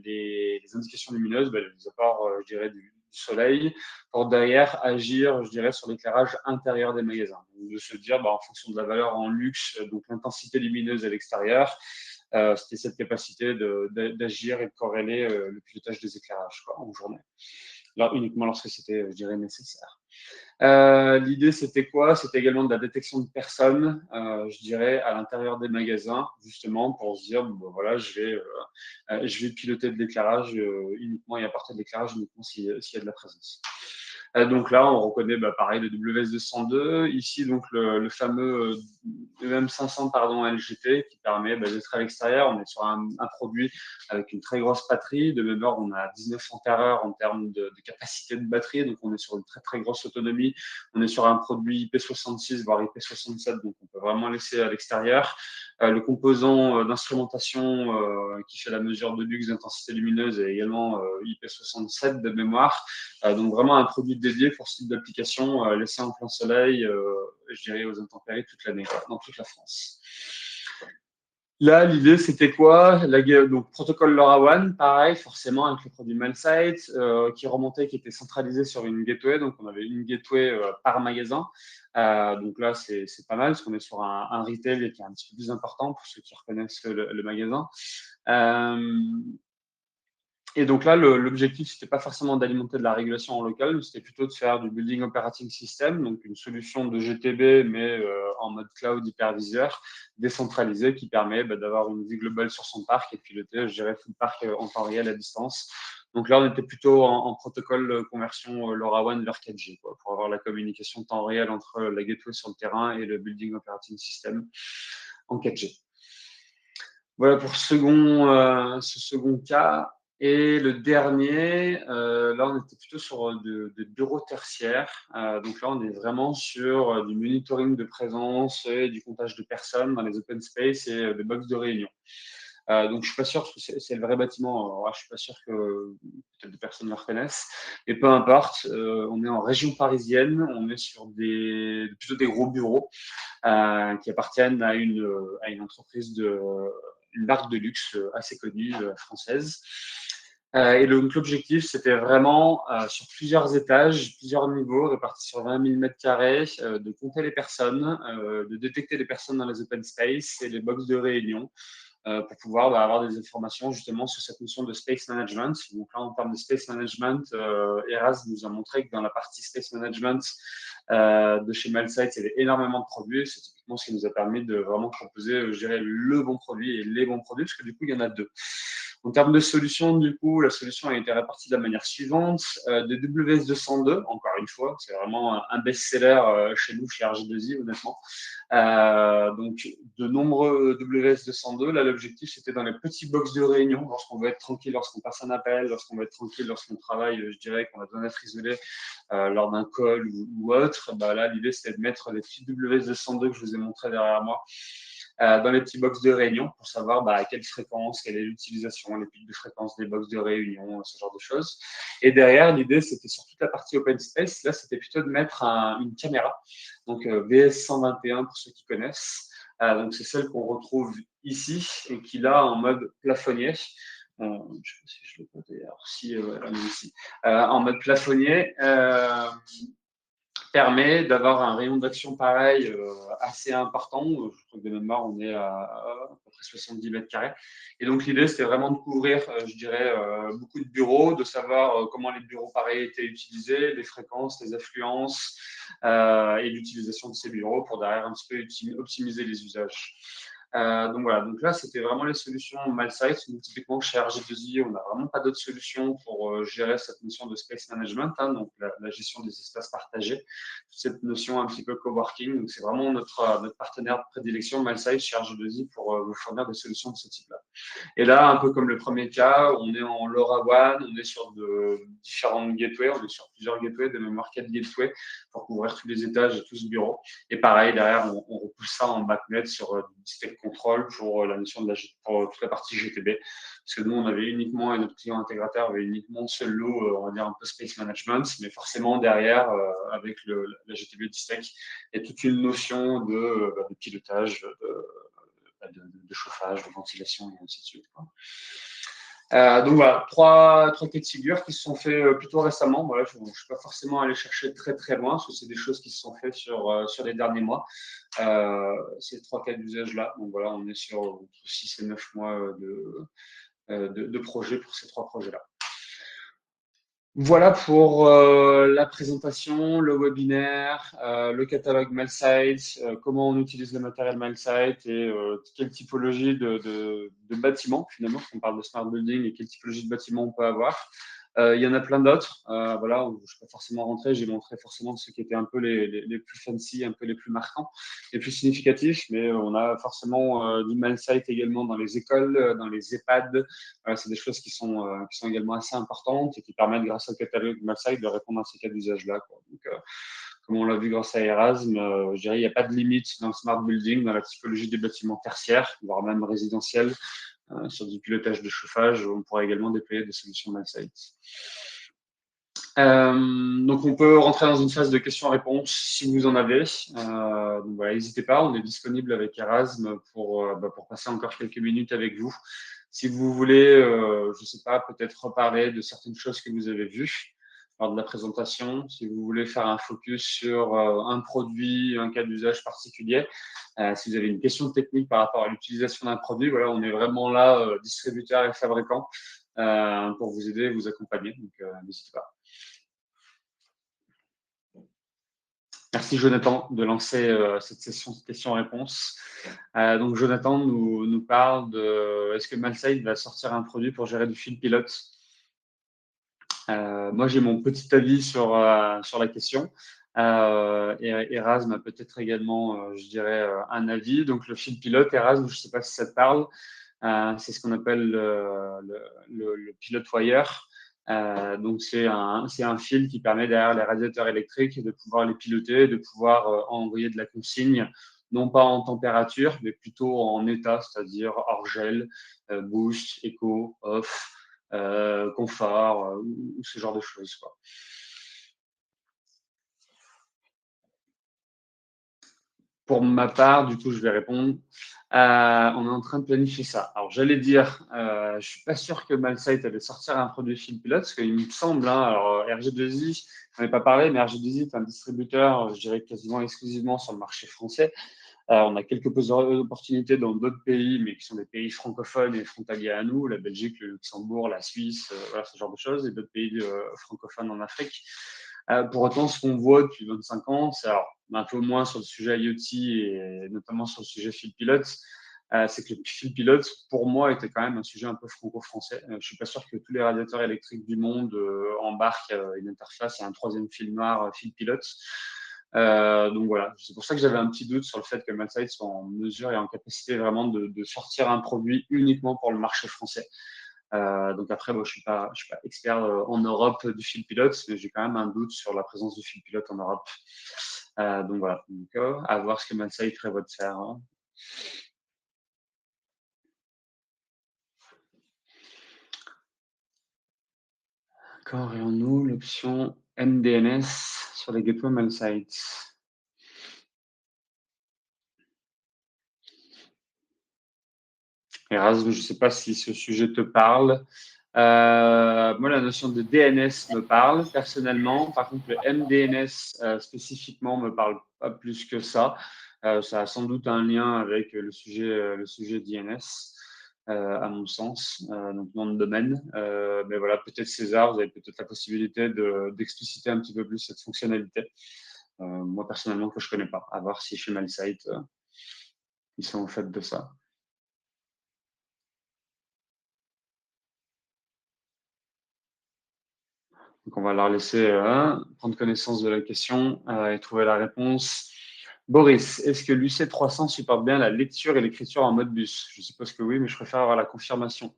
les indications lumineuses, les apports, je dirais, soleil pour derrière agir, je dirais, sur l'éclairage intérieur des magasins. Donc, de se dire, en fonction de la valeur en luxe, donc l'intensité lumineuse à l'extérieur, c'était cette capacité d'agir et de corréler le pilotage des éclairages en journée. Alors, uniquement lorsque c'était, je dirais, nécessaire. L'idée, c'était quoi? C'était également de la détection de personnes, je dirais, à l'intérieur des magasins, justement, pour se dire, voilà, je vais piloter de l'éclairage uniquement et apporter de l'éclairage uniquement s'il y a de la présence. Donc là, on reconnaît pareil le WS202. Ici, donc le fameux EM500 LGT qui permet d'être à l'extérieur. On est sur un produit avec une très grosse batterie. De mémoire, on a 19 ampères-heure en termes de capacité de batterie. Donc, on est sur une très, très grosse autonomie. On est sur un produit IP66, voire IP67. Donc, on peut vraiment laisser à l'extérieur. Le composant d'instrumentation qui fait la mesure de luxe d'intensité lumineuse est également IP67 de mémoire. Donc vraiment un produit dédié pour ce type d'application laissé en plein soleil, je dirais aux intempéries toute l'année, dans toute la France. Là, l'idée, c'était quoi? Donc, protocole LoRaWAN, pareil, forcément, avec le produit Melsight, qui remontait, qui était centralisé sur une gateway. Donc, on avait une gateway par magasin. Donc là, c'est pas mal, parce qu'on est sur un retail qui est un petit peu plus important pour ceux qui reconnaissent le magasin. Et donc là, l'objectif, c'était pas forcément d'alimenter de la régulation en local, mais c'était plutôt de faire du Building Operating System, donc une solution de GTB, mais en mode cloud hyperviseur, décentralisé, qui permet d'avoir une vue globale sur son parc et de piloter, je dirais, tout le parc en temps réel à distance. Donc là, on était plutôt en protocole conversion LoRaWAN vers 4G, pour avoir la communication temps réel entre la gateway sur le terrain et le Building Operating System en 4G. Voilà pour ce second cas. Et le dernier, là, on était plutôt sur des bureaux tertiaires. Donc là, on est vraiment sur du monitoring de présence et du comptage de personnes dans les open space et des box de réunion. Donc, je ne suis pas sûr, parce que c'est le vrai bâtiment. Alors, je ne suis pas sûr que peut-être des personnes le reconnaissent. Et peu importe, on est en région parisienne. On est sur plutôt des gros bureaux qui appartiennent à une entreprise une marque de luxe assez connue française. Et donc, l'objectif, c'était vraiment sur plusieurs étages, plusieurs niveaux, répartis sur 20 000 m², de compter les personnes, de détecter les personnes dans les open space et les box de réunion pour pouvoir avoir des informations justement sur cette notion de space management. Donc là, en termes de space management, Eras nous a montré que dans la partie space management de chez Melsight, il y avait énormément de produits. C'est typiquement ce qui nous a permis de vraiment proposer, je dirais, le bon produit et les bons produits, parce que du coup, il y en a deux. En termes de solutions, du coup, la solution a été répartie de la manière suivante. Des WS202, encore une fois, c'est vraiment un best-seller chez nous, chez RG2I, honnêtement. Donc, de nombreux WS202. Là, l'objectif, c'était dans les petits box de réunion, lorsqu'on veut être tranquille, lorsqu'on passe un appel, lorsqu'on veut être tranquille, lorsqu'on travaille, je dirais qu'on a besoin d'être isolé lors d'un call ou autre. Là, l'idée, c'était de mettre les petits WS202 que je vous ai montré derrière moi dans les petits box de réunion pour savoir à quelle fréquence, quelle est l'utilisation, les pics de fréquence des box de réunion, ce genre de choses. Et derrière, l'idée, c'était sur toute la partie open space. Là, c'était plutôt de mettre une caméra, donc VS121 pour ceux qui connaissent. Donc, c'est celle qu'on retrouve ici et qui, là, en mode plafonnier. Je ne sais pas si je le peux d'ailleurs, si elle est ici. En mode plafonnier, permet d'avoir un rayon d'action pareil assez important. Je crois que de mémoire, on est à peu près 70 mètres carrés. Et donc, l'idée, c'était vraiment de couvrir, je dirais, beaucoup de bureaux, de savoir comment les bureaux pareils étaient utilisés, les fréquences, les affluences et l'utilisation de ces bureaux pour derrière un petit peu optimiser les usages. Donc voilà, donc là, c'était vraiment les solutions Melsight. Typiquement, chez RG2I, on n'a vraiment pas d'autres solutions pour gérer cette notion de space management, donc la gestion des espaces partagés, cette notion un petit peu coworking. Donc, c'est vraiment notre partenaire de prédilection, Melsight, chez RG2I, pour vous fournir des solutions de ce type-là. Et là, un peu comme le premier cas, on est en LoRaWAN, on est sur de différentes gateways, on est sur plusieurs gateways, de mémoire 4 gateways pour couvrir tous les étages et tout ce bureau. Et pareil, derrière, on repousse ça en backnet sur du stack control pour la notion pour toute la partie GTB. Parce que nous, on avait uniquement, et notre client intégrateur avait uniquement ce lot, on va dire un peu space management, mais forcément derrière, avec la GTB du stack, il y a toute une notion de pilotage, de chauffage, de ventilation et ainsi de suite. Donc voilà, trois cas de figure qui se sont faits plutôt récemment. Voilà, je ne suis pas forcément allé chercher très très loin, parce que c'est des choses qui se sont faites sur les derniers mois. Ces trois cas d'usage-là. Donc voilà, on est sur entre 6 et 9 mois de projet pour ces trois projets-là. Voilà pour la présentation, le webinaire, le catalogue MailSite, comment on utilise le matériel MailSite et quelle typologie de bâtiments, finalement, on parle de smart building et quelle typologie de bâtiments on peut avoir. Il y en a plein d'autres. Voilà, je ne vais pas forcément rentrer, j'ai montré forcément ceux qui étaient un peu les plus fancy, un peu les plus marquants, les plus significatifs, mais on a forcément du MailSite également dans les écoles, dans les EHPAD. C'est des choses qui sont également assez importantes et qui permettent, grâce au catalogue MailSite, de répondre à ces cas d'usage-là. Donc, comme on l'a vu grâce à Erasme, je dirais qu'il n'y a pas de limite dans le smart building, dans la typologie des bâtiments tertiaires, voire même résidentiels. Sur du pilotage de chauffage, on pourra également déployer des solutions MailSite. Donc, on peut rentrer dans une phase de questions-réponses si vous en avez. Donc voilà, n'hésitez pas, on est disponible avec Erasme pour passer encore quelques minutes avec vous. Si vous voulez, je ne sais pas, peut-être reparler de certaines choses que vous avez vues lors de la présentation, si vous voulez faire un focus sur un produit, un cas d'usage particulier, si vous avez une question technique par rapport à l'utilisation d'un produit, voilà, on est vraiment là, distributeur et fabricant, pour vous aider, vous accompagner. Donc, n'hésitez pas. Merci Jonathan de lancer cette session de questions-réponses. Donc Jonathan nous parle de est-ce que MailSite va sortir un produit pour gérer du fil pilote. Moi j'ai mon petit avis sur la question. Erasme a peut-être également, je dirais, un avis. Donc le fil pilote, Erasme, je ne sais pas si ça te parle, c'est ce qu'on appelle le pilot wire. Donc, c'est un fil qui permet derrière les radiateurs électriques de pouvoir les piloter, de pouvoir envoyer de la consigne, non pas en température, mais plutôt en état, c'est-à-dire hors gel, boost, écho, off, confort, ou ce genre de choses, quoi. Pour ma part, du coup, je vais répondre. On est en train de planifier ça. Alors, j'allais dire, je ne suis pas sûr que MailSite allait sortir un produit fil pilote, parce qu'il me semble, alors RG2I, je n'en ai pas parlé, mais RG2I est un distributeur, je dirais quasiment exclusivement sur le marché français. On a quelques opportunités dans d'autres pays, mais qui sont des pays francophones et frontaliers à nous, la Belgique, le Luxembourg, la Suisse, voilà, ce genre de choses, et d'autres pays francophones en Afrique. Pour autant, ce qu'on voit depuis 25 ans, c'est un peu moins sur le sujet IoT et notamment sur le sujet fil pilote, c'est que le fil pilote, pour moi, était quand même un sujet un peu franco-français. Je ne suis pas sûr que tous les radiateurs électriques du monde embarquent une interface et un troisième fil noir fil pilote. Donc voilà, c'est pour ça que j'avais un petit doute sur le fait que MailSite soit en mesure et en capacité vraiment de sortir un produit uniquement pour le marché français. Donc après, je suis pas expert en Europe du fil pilote, mais j'ai quand même un doute sur la présence du fil pilote en Europe. Donc voilà, à voir ce que MailSite prévoit de faire. Quand aurions-nous l'option MDNS sur les gateways MailSite? Erasme, je ne sais pas si ce sujet te parle. Moi, la notion de DNS me parle personnellement. Par contre, le MDNS spécifiquement me parle pas plus que ça. Ça a sans doute un lien avec le sujet DNS, à mon sens, donc nom de domaine. Mais voilà, peut-être César, vous avez peut-être la possibilité d'expliciter un petit peu plus cette fonctionnalité. Moi, personnellement, que je ne connais pas. À voir si chez MailSite, ils sont au fait de ça. Donc, on va leur laisser prendre connaissance de la question et trouver la réponse. Boris, est-ce que l'UC300 supporte bien la lecture et l'écriture en mode bus? Je suppose que oui, mais je préfère avoir la confirmation.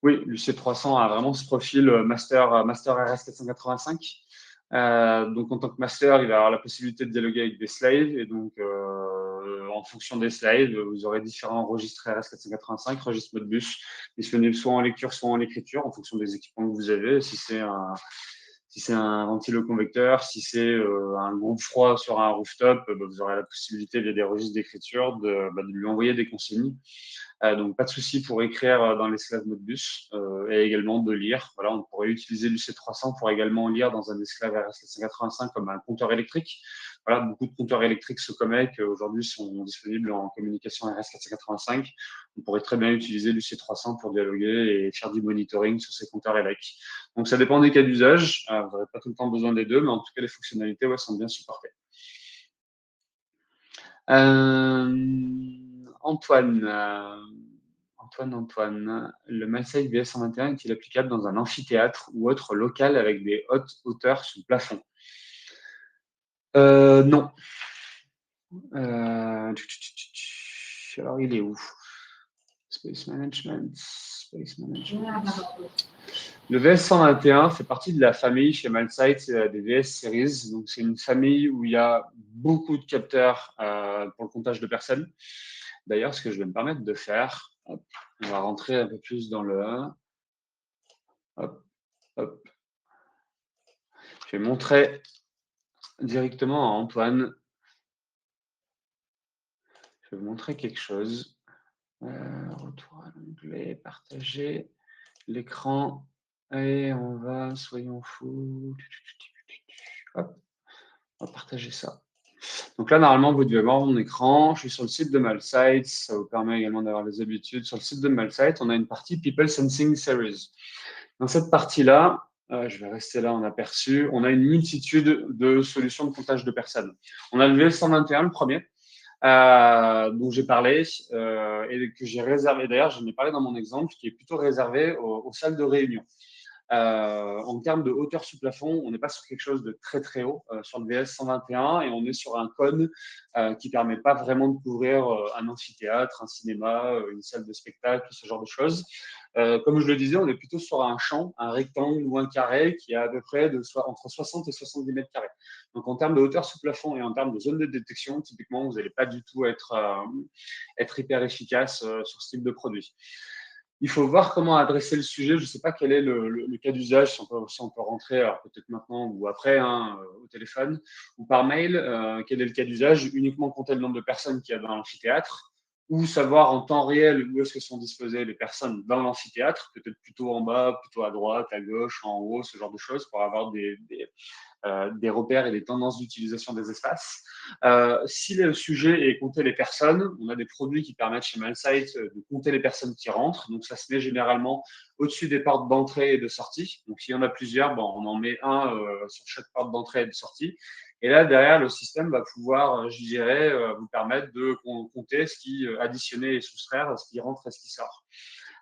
Oui, l'UC300 a vraiment ce profil master RS485. Donc, en tant que master, il va avoir la possibilité de dialoguer avec des slaves. Et donc, en fonction des slaves, vous aurez différents registres RS485, registres Modbus, disponibles soit en lecture, soit en écriture, en fonction des équipements que vous avez. Si c'est un ventiloconvecteur, si c'est un groupe froid sur un rooftop, vous aurez la possibilité, via des registres d'écriture, de lui envoyer des consignes. Donc, pas de souci pour écrire dans l'esclave Modbus et également de lire. Voilà, on pourrait utiliser l'UC300 pour également lire dans un esclave RS485 comme un compteur électrique. Voilà, beaucoup de compteurs électriques Socomec aujourd'hui sont disponibles en communication RS485. On pourrait très bien utiliser l'UC300 pour dialoguer et faire du monitoring sur ces compteurs électriques. Donc, ça dépend des cas d'usage. Vous n'aurez pas tout le temps besoin des deux, mais en tout cas, les fonctionnalités sont bien supportées. Antoine, le MySite VS121 est-il applicable dans un amphithéâtre ou autre local avec des hautes hauteurs sous plafond? Non. Alors, il est où? Space Management. Le VS121 fait partie de la famille chez MySite des VS Series. Donc, c'est une famille où il y a beaucoup de capteurs pour le comptage de personnes. D'ailleurs, ce que je vais me permettre de faire, hop, on va rentrer un peu plus dans le... Hop, hop. Je vais montrer directement à Antoine. Je vais vous montrer quelque chose. Retour à l'onglet, partager l'écran. Et on va, soyons fous. Hop, on va partager ça. Donc là, normalement, vous devez voir mon écran. Je suis sur le site de MySite. Ça vous permet également d'avoir les habitudes. Sur le site de MySite, on a une partie People Sensing Series. Dans cette partie-là, je vais rester là en aperçu, on a une multitude de solutions de comptage de personnes. On a le VS121, le premier, dont j'ai parlé et que j'ai réservé. D'ailleurs, j'en ai parlé dans mon exemple, qui est plutôt réservé aux salles de réunion. En termes de hauteur sous plafond, on n'est pas sur quelque chose de très très haut sur le VS121 et on est sur un cône qui ne permet pas vraiment de couvrir un amphithéâtre, un cinéma, une salle de spectacle, ce genre de choses. Comme je le disais, on est plutôt sur un champ, un rectangle ou un carré qui est à peu près entre 60 et 70 mètres carrés. Donc en termes de hauteur sous plafond et en termes de zone de détection, typiquement, vous n'allez pas du tout être hyper efficace sur ce type de produit. Il faut voir comment adresser le sujet. Je ne sais pas quel est le cas d'usage, si on peut rentrer peut-être maintenant ou après au téléphone ou par mail. Quel est le cas d'usage? Uniquement compter le nombre de personnes qu'il y a dans l'amphithéâtre ou savoir en temps réel où est-ce que sont disposées les personnes dans l'amphithéâtre, peut-être plutôt en bas, plutôt à droite, à gauche, en haut, ce genre de choses pour avoir des repères et des tendances d'utilisation des espaces. Si le sujet est compter les personnes, on a des produits qui permettent chez MySite de compter les personnes qui rentrent. Donc, ça se met généralement au-dessus des portes d'entrée et de sortie. Donc, s'il y en a plusieurs, on en met un sur chaque porte d'entrée et de sortie. Et là, derrière, le système va pouvoir, je dirais, vous permettre de compter additionner et soustraire ce qui rentre et ce qui sort.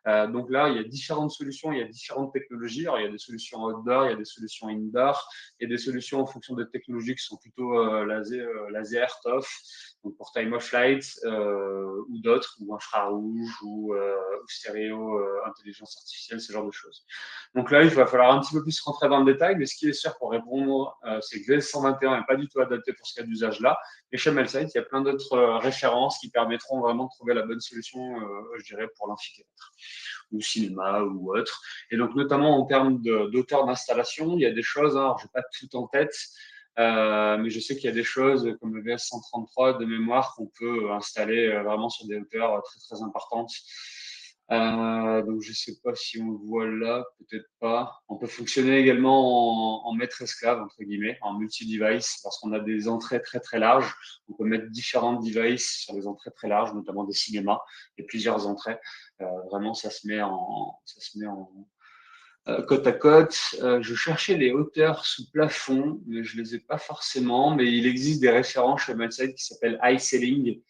Donc là, il y a différentes solutions, il y a différentes technologies. Alors, il y a des solutions outdoor, il y a des solutions indoor, il y a des solutions en fonction des technologies qui sont plutôt laser, TOF, donc pour time of flight, ou d'autres, ou infrarouge, ou stéréo, intelligence artificielle, ce genre de choses. Donc là, il va falloir un petit peu plus rentrer dans le détail, mais ce qui est sûr pour répondre, c'est que VS121 n'est pas du tout adapté pour ce cas d'usage-là. Et chez MySite, il y a plein d'autres références qui permettront vraiment de trouver la bonne solution, je dirais, pour l'amphithéâtre ou cinéma ou autre. Et donc, notamment en termes d'auteur d'installation, il y a des choses, alors je n'ai pas tout en tête, mais je sais qu'il y a des choses comme le VS133 de mémoire qu'on peut installer vraiment sur des hauteurs très, très importantes. Donc, je ne sais pas si on le voit là, peut-être pas. On peut fonctionner également en maître esclave, entre guillemets, en multi-device, parce qu'on a des entrées très, très larges. On peut mettre différentes devices sur des entrées très larges, notamment des cinémas. Il y a plusieurs entrées. Vraiment, ça se met en côte à côte. Je cherchais les hauteurs sous plafond, mais je ne les ai pas forcément. Mais il existe des références chez MySite qui s'appellent high ceiling.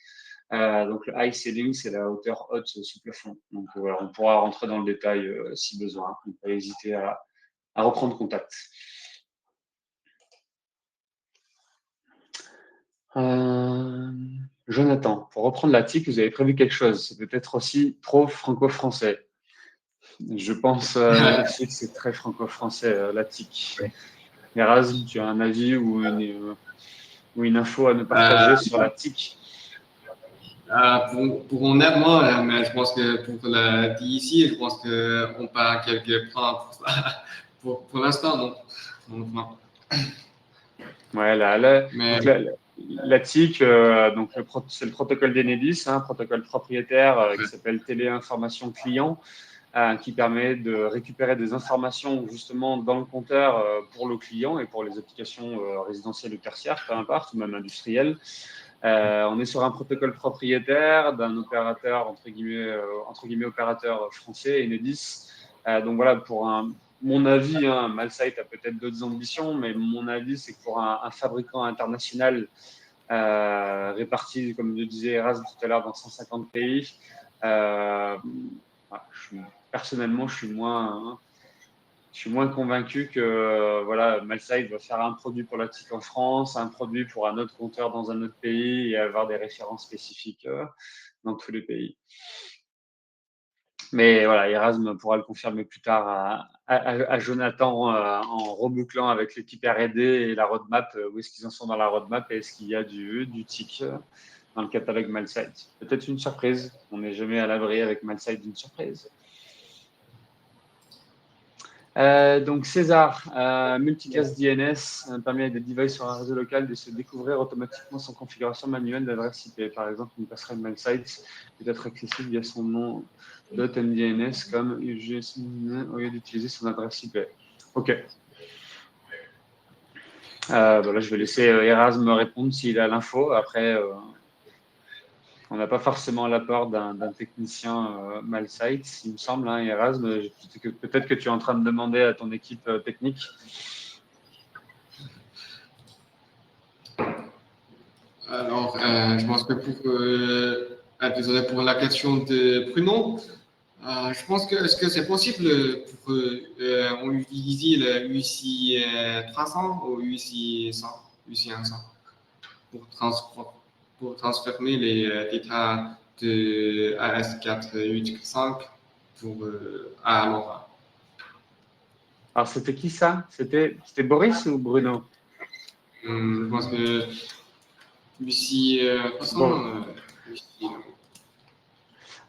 Donc, le high ceiling, c'est la hauteur haute sous plafond. Donc, voilà, on pourra rentrer dans le détail si besoin. On ne peut pas hésiter à reprendre contact. Jonathan, pour reprendre la TIC, vous avez prévu quelque chose. C'est peut-être aussi trop franco-français. Je pense aussi que c'est très franco-français, la TIC. Erasme, tu as un avis ou une info à nous partager sur la TIC? Pour mon aide, moi, mais je pense que pour la DIC, je pense qu'on part quelques points pour l'instant, non. Ouais, La TIC, donc c'est le protocole d'Enedis, un protocole propriétaire qui s'appelle Téléinformation Client, qui permet de récupérer des informations justement dans le compteur pour le client et pour les applications résidentielles ou tertiaires, peu importe, ou même industrielles. On est sur un protocole propriétaire d'un opérateur, entre guillemets opérateur français, Enedis. Donc voilà, mon avis, Malsite a peut-être d'autres ambitions, mais mon avis, c'est que pour un fabricant international réparti, comme je disais Erasme tout à l'heure, dans 150 pays, personnellement, je suis moins convaincu que voilà, Malsite va faire un produit pour la TIC en France, un produit pour un autre compteur dans un autre pays et avoir des références spécifiques dans tous les pays. Mais voilà, Erasme pourra le confirmer plus tard à Jonathan en rebouclant avec l'équipe R&D et la roadmap, où est-ce qu'ils en sont dans la roadmap et est-ce qu'il y a du TIC dans le catalogue Malsite. Peut-être une surprise, on n'est jamais à l'abri avec Malsite d'une surprise. Donc César, multicast DNS permet à des devices sur un réseau local de se découvrir automatiquement sans configuration manuelle d'adresse IP. Par exemple, une passerelle Malsite peut être accessible via son nom .mdns comme UGS au lieu d'utiliser son adresse IP. Ok. Voilà, je vais laisser Erasme répondre s'il a l'info. Après, on n'a pas forcément l'apport d'un technicien Malsite, il me semble, hein, Erasme. Peut-être que tu es en train de demander à ton équipe technique. Alors, je pense que désolé pour la question de Bruno. Je pense que est-ce que c'est possible pour on utiliser le UC 300 ou UC 100, UC 100 pour transformer les data de AS485 à LoRa. Alors, c'était qui ça? C'était Boris ou Bruno? Je pense que UC 300. Bon.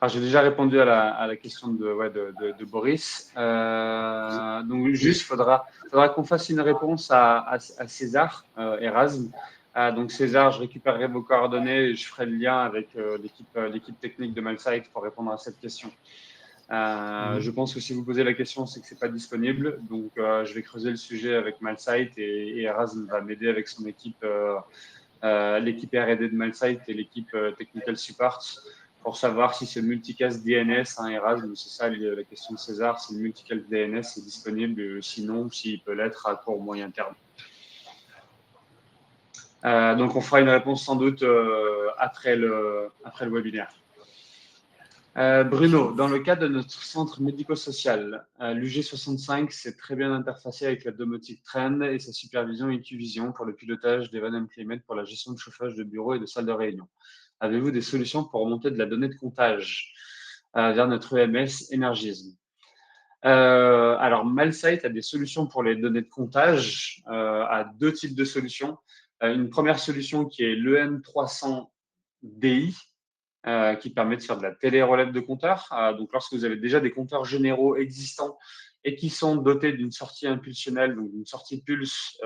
Alors, j'ai déjà répondu à la question de Boris. Donc, juste, faudra qu'on fasse une réponse à César, Erasme. Donc, César, je récupérerai vos coordonnées et je ferai le lien avec l'équipe technique de Malsite pour répondre à cette question. Je pense que si vous posez la question, c'est que c'est pas disponible. Donc, je vais creuser le sujet avec Malsite et Erasme va m'aider avec son équipe, l'équipe R&D de Malsite et l'équipe Technical Support pour savoir si ce multicast DNS, Erasme, c'est ça la question de César, si le multicast DNS est disponible, sinon, s'il peut l'être à court ou moyen terme. Donc, on fera une réponse sans doute après le webinaire. Bruno, dans le cadre de notre centre médico-social, l'UG65 s'est très bien interfacé avec la domotique Trend et sa supervision IQ-Vision pour le pilotage des Van Climate pour la gestion de chauffage de bureaux et de salles de réunion. Avez-vous des solutions pour remonter de la donnée de comptage vers notre EMS Energism? Alors, Malsite a des solutions pour les données de comptage, à deux types de solutions. Une première solution qui est l'EM300DI, qui permet de faire de la télé-relève de compteurs. Donc, lorsque vous avez déjà des compteurs généraux existants et qui sont dotés d'une sortie impulsionnelle, donc d'une sortie pulse,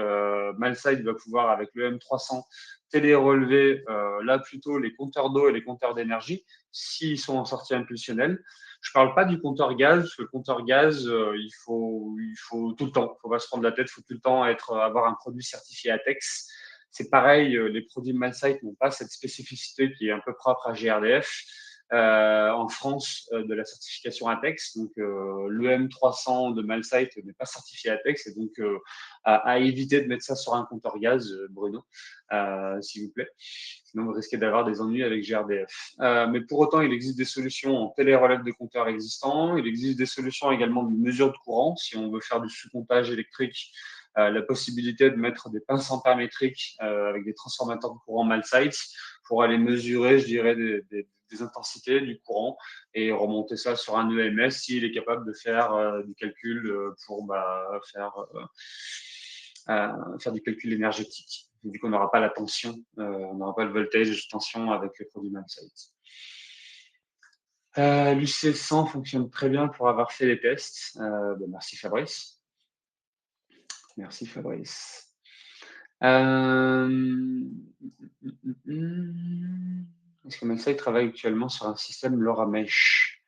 Malsite va pouvoir, avec le M300, télé-relever là plutôt les compteurs d'eau et les compteurs d'énergie s'ils sont en sortie impulsionnelle. Je ne parle pas du compteur gaz, parce que le compteur gaz, il faut tout le temps, il ne faut pas se prendre la tête, il faut tout le temps avoir un produit certifié ATEX. C'est pareil, les produits Malsite n'ont pas cette spécificité qui est un peu propre à GRDF. En France, de la certification ATEX, donc l'EM300 de Malsite n'est pas certifié ATEX, et donc à éviter de mettre ça sur un compteur gaz, Bruno, s'il vous plaît. Sinon, vous risquez d'avoir des ennuis avec GRDF. Mais pour autant, il existe des solutions en télé-relève de compteurs existants. Il existe des solutions également de mesure de courant, si on veut faire du sous-comptage électrique. La possibilité de mettre des pinces ampérémétriques avec des transformateurs de courant Malsite pour aller mesurer, je dirais, des intensités du courant et remonter ça sur un EMS s'il est capable de faire du calcul pour faire du calcul énergétique. Vu qu'on n'aura pas la tension, on n'aura pas le voltage de tension avec les produits Malsite. L'UC100 fonctionne très bien pour avoir fait les tests. Merci Fabrice. Merci Fabrice. Est-ce que Melsa travaille actuellement sur un système LoRa Mesh?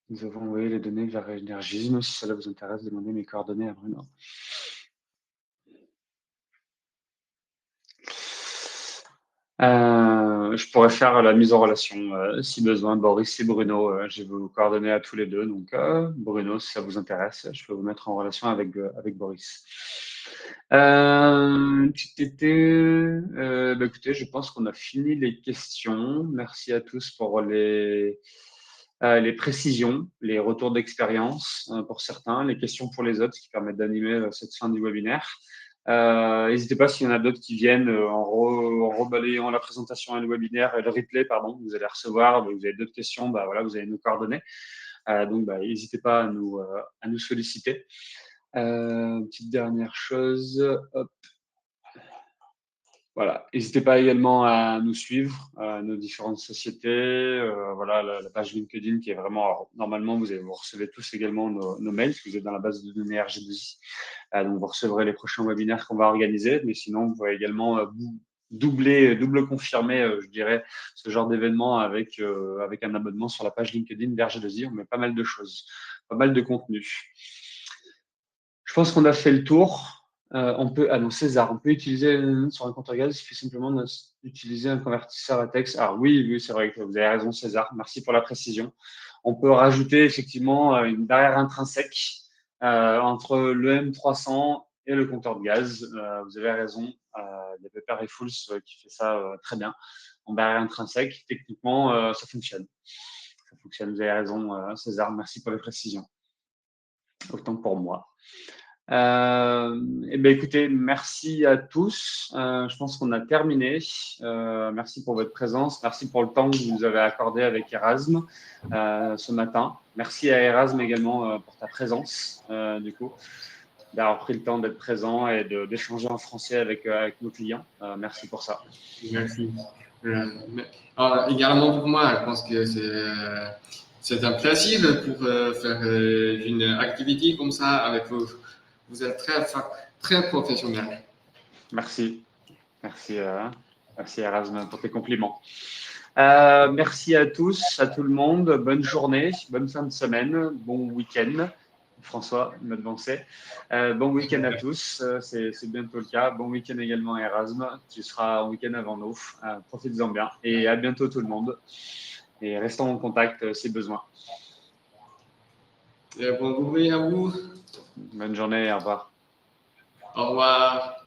Nous avons envoyé les données vers Energisme. Si cela vous intéresse, demandez mes coordonnées à Bruno. Je pourrais faire la mise en relation si besoin. Boris et Bruno, j'ai vos coordonnées à tous les deux. Donc, Bruno, si ça vous intéresse, je peux vous mettre en relation avec Boris. Écoutez, je pense qu'on a fini les questions. Merci à tous pour les précisions, les retours d'expérience pour certains, les questions pour les autres, ce qui permettent d'animer cette fin du webinaire. N'hésitez pas s'il y en a d'autres qui viennent en rebalayant la présentation et le webinaire, le replay, pardon, vous allez recevoir, vous avez d'autres questions, voilà, vous avez nos coordonnées. Donc, n'hésitez pas à nous solliciter. Petite dernière chose, hop. Voilà, n'hésitez pas également à nous suivre, nos différentes sociétés, voilà, la page LinkedIn qui est vraiment, alors, normalement, vous recevez tous également nos mails, si vous êtes dans la base de données RG2I, donc vous recevrez les prochains webinaires qu'on va organiser, mais sinon, vous pouvez également double confirmer, je dirais, ce genre d'événement avec un abonnement sur la page LinkedIn d'RG2I. On met pas mal de choses, pas mal de contenu. Je pense qu'on a fait le tour. Non, César, on peut utiliser sur un compteur gaz, il suffit simplement d'utiliser un convertisseur à texte. Alors oui, c'est vrai que vous avez raison, César. Merci pour la précision. On peut rajouter effectivement une barrière intrinsèque entre le M300 et le compteur de gaz. Vous avez raison. Il y a Pepper et Fools qui fait ça très bien. En barrière intrinsèque, techniquement, ça fonctionne. Ça fonctionne. Vous avez raison, César. Merci pour les précisions. Autant pour moi. Écoutez, merci à tous. Je pense qu'on a terminé. Merci pour votre présence. Merci pour le temps que vous nous avez accordé avec Erasme ce matin. Merci à Erasme également pour ta présence, du coup, d'avoir pris le temps d'être présent et d'échanger en français avec nos clients. Merci pour ça. Merci. Également pour moi, je pense que c'est un plaisir pour faire une activité comme ça avec vous. Vous êtes très professionnel. Merci. Merci Erasme pour tes compliments. Merci à tous, à tout le monde. Bonne journée, bonne fin de semaine, bon week-end. François me devançait. Bon week-end à tous, c'est bientôt le cas. Bon week-end également à Erasme, tu seras en week-end avant nous. Profitez-en bien et à bientôt tout le monde. Et restons en contact si besoin. Bonne journée à vous. Bonne journée, au revoir. Au revoir.